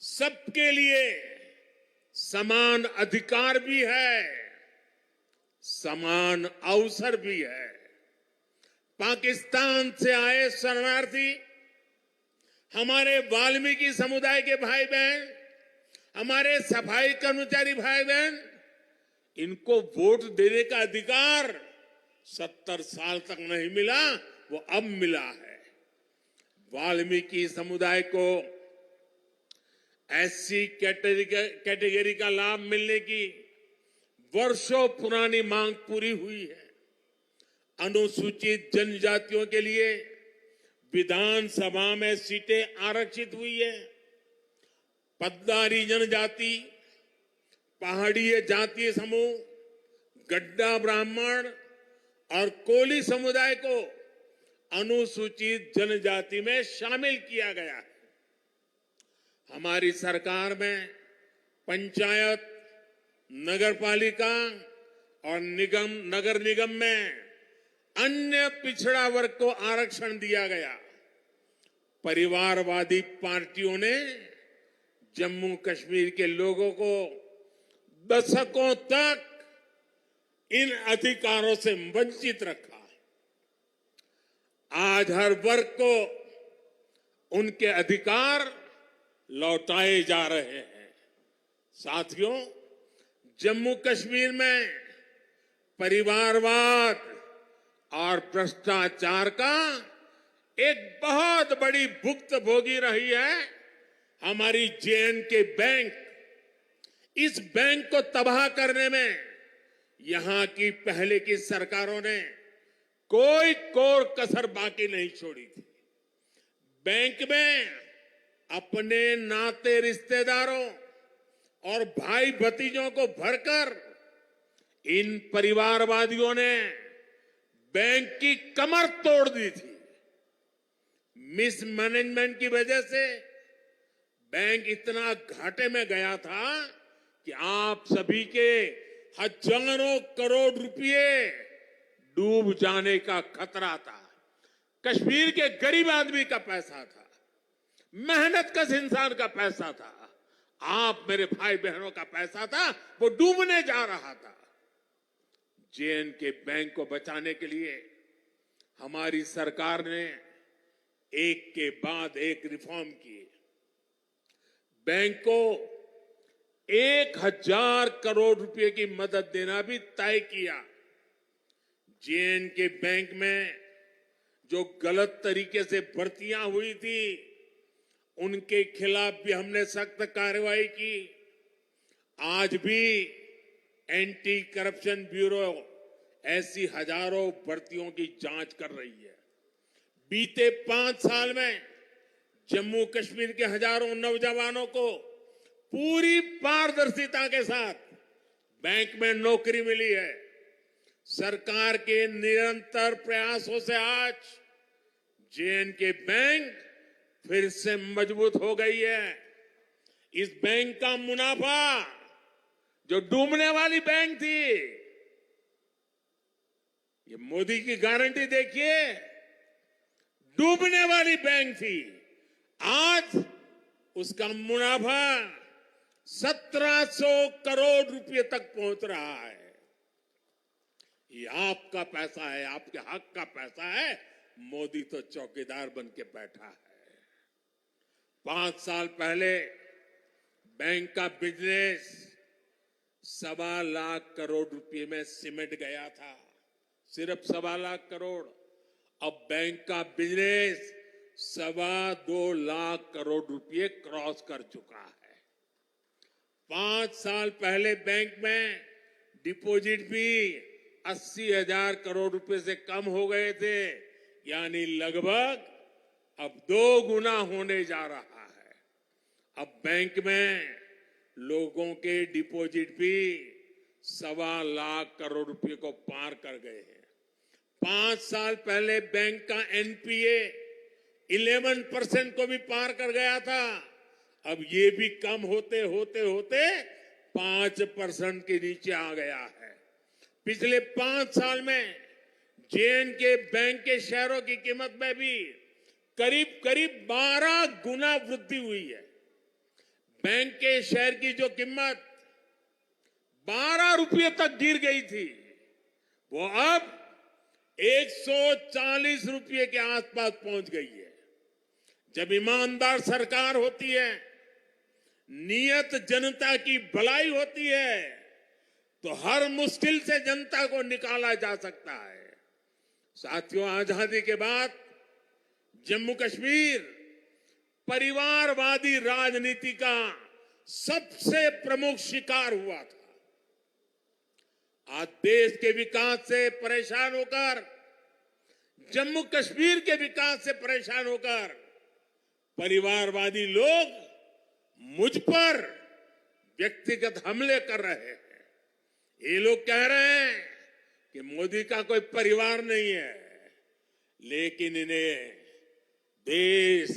Speaker 6: सबके लिए समान अधिकार भी है, समान अवसर भी है। पाकिस्तान से आए शरणार्थी, हमारे वाल्मीकि समुदाय के भाई बहन, हमारे सफाई कर्मचारी भाई बहन, इनको वोट देने का अधिकार 70 साल तक नहीं मिला, वो अब मिला है। वाल्मीकि समुदाय को एससी कैटेगरी का लाभ मिलने की वर्षों पुरानी मांग पूरी हुई है। अनुसूचित जनजातियों के लिए विधानसभा में सीटें आरक्षित हुई है। पद्दारी जनजाति, पहाड़ीय जातीय समूह, गड्ढा ब्राह्मण और कोली समुदाय को अनुसूचित जनजाति में शामिल किया गया है। हमारी सरकार में पंचायत, नगरपालिका और नगर निगम में अन्य पिछड़ा वर्ग को आरक्षण दिया गया। परिवारवादी पार्टियों ने जम्मू कश्मीर के लोगों को दशकों तक इन अधिकारों से वंचित रखा। आज हर वर्ग को उनके अधिकार लौटाए जा रहे हैं। साथियों, जम्मू कश्मीर में परिवारवाद और भ्रष्टाचार का एक बहुत बड़ी भुक्तभोगी रही है हमारी जे.एन.के बैंक। इस बैंक को तबाह करने में यहां की पहले की सरकारों ने कोई कोर कसर बाकी नहीं छोड़ी थी। बैंक में अपने नाते रिश्तेदारों और भाई भतीजों को भरकर इन परिवारवादियों ने बैंक की कमर तोड़ दी थी। मिसमैनेजमेंट की वजह से बैंक इतना घाटे में गया था कि आप सभी के हजारों करोड़ रुपए डूब जाने का खतरा था। कश्मीर के गरीब आदमी का पैसा था, मेहनतकश इंसान का पैसा था, आप मेरे भाई बहनों का पैसा था, वो डूबने जा रहा था। जे.एन.के बैंक को बचाने के लिए हमारी सरकार ने एक के बाद एक रिफॉर्म किए। बैंक को 1000 करोड़ रुपए की मदद देना भी तय किया। जे.एन.के बैंक में जो गलत तरीके से भर्तियां हुई थी, उनके खिलाफ भी हमने सख्त कार्रवाई की। आज भी एंटी करप्शन ब्यूरो ऐसी हजारों भर्तियों की जांच कर रही है। बीते 5 साल में जम्मू कश्मीर के हजारों नौजवानों को पूरी पारदर्शिता के साथ बैंक में नौकरी मिली है। सरकार के निरंतर प्रयासों से आज जे.एन.के बैंक फिर से मजबूत हो गई है। इस बैंक का मुनाफा, जो डूबने वाली बैंक थी, ये मोदी की गारंटी देखिए, डूबने वाली बैंक थी, आज उसका मुनाफा 1700 करोड़ रुपए तक पहुंच रहा है। ये आपका पैसा है, आपके हक का पैसा है। मोदी तो चौकीदार बन के बैठा है। 5 साल पहले बैंक का बिजनेस 1.25 लाख करोड़ रुपए में सिमट गया था, सिर्फ 1.25 लाख करोड़। अब बैंक का बिजनेस 2.25 लाख करोड़ रुपए क्रॉस कर चुका है। 5 साल पहले बैंक में डिपॉजिट भी 80,000 करोड़ रुपए से कम हो गए थे, यानी लगभग अब 2 गुना होने जा रहा है। अब बैंक में लोगों के डिपॉजिट भी 1.25 लाख करोड़ रुपए को पार कर गए हैं। 5 साल पहले बैंक का एनपीए 11% को भी पार कर गया था। अब ये भी कम होते होते होते 5% के नीचे आ गया है। पिछले 5 साल में जेएनके बैंक के शेयरों की कीमत में भी करीब करीब 12 गुना वृद्धि हुई है। बैंक के शेयर की जो कीमत 12 रुपये तक गिर गई थी, वो अब 140 रुपये के आसपास पहुंच गई है। जब ईमानदार सरकार होती है, नियत जनता की भलाई होती है, तो हर मुश्किल से जनता को निकाला जा सकता है। साथियों, आजादी के बाद जम्मू कश्मीर परिवारवादी राजनीति का सबसे प्रमुख शिकार हुआ था। आज देश के विकास से परेशान होकर, जम्मू कश्मीर के विकास से परेशान होकर परिवारवादी लोग मुझ पर व्यक्तिगत हमले कर रहे हैं। ये लोग कह रहे हैं कि मोदी का कोई परिवार नहीं है, लेकिन इन्हें देश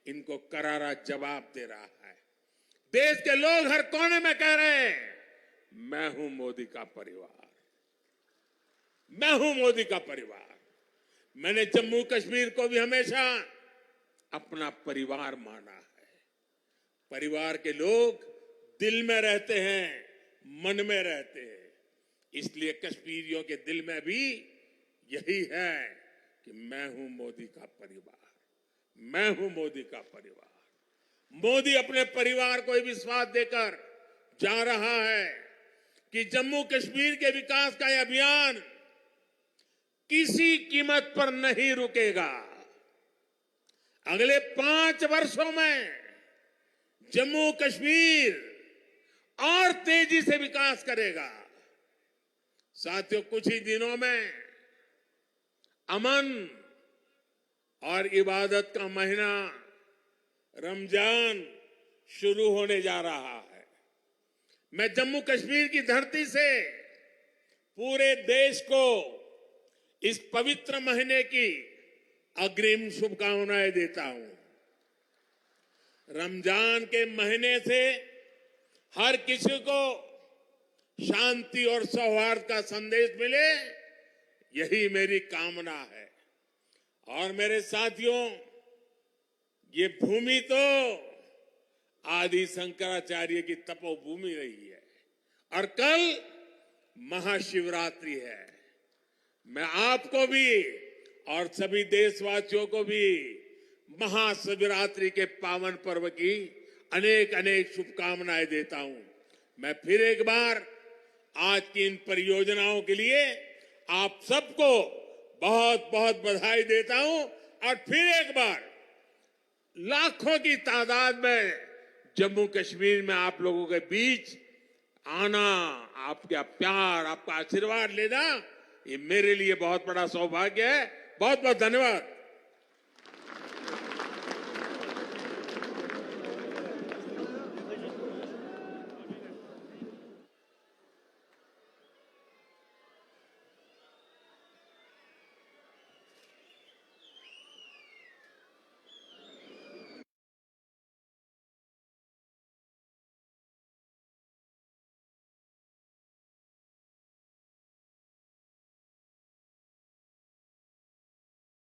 Speaker 6: इनको करारा जवाब दे रहा है। देश के लोग हर कोने में कह रहे हैं, मैं हूं मोदी का परिवार, मैं हूं मोदी का परिवार। मैंने जम्मू कश्मीर को भी हमेशा अपना परिवार माना है। परिवार के लोग दिल में रहते हैं, मन में रहते हैं। इसलिए कश्मीरियों के दिल में भी यही है कि मैं हूं मोदी का परिवार, मैं हूं मोदी का परिवार। मोदी अपने परिवार को विश्वास देकर जा रहा है कि जम्मू कश्मीर के विकास का यह अभियान किसी कीमत पर नहीं रुकेगा। अगले 5 वर्षों में जम्मू कश्मीर और तेजी से विकास करेगा। साथियों, कुछ ही दिनों में अमन और इबादत का महीना रमजान शुरू होने जा रहा है। मैं जम्मू कश्मीर की धरती से पूरे देश को इस पवित्र महीने की अग्रिम शुभकामनाएं देता हूं। रमजान के महीने से हर किसी को शांति और सौहार्द का संदेश मिले, यही मेरी कामना है। और मेरे साथियों, ये भूमि तो आदि शंकराचार्य की तपोभूमि रही है और कल महाशिवरात्रि है। मैं आपको भी और सभी देशवासियों को भी महाशिवरात्रि के पावन पर्व की अनेक अनेक शुभकामनाएं देता हूं। मैं फिर एक बार आज की इन परियोजनाओं के लिए आप सबको बहुत बहुत बधाई देता हूं और फिर एक बार लाखों की तादाद में जम्मू कश्मीर में आप लोगों के बीच आना, आपका प्यार, आपका आशीर्वाद लेना, ये मेरे लिए बहुत बड़ा सौभाग्य है। बहुत बहुत धन्यवाद।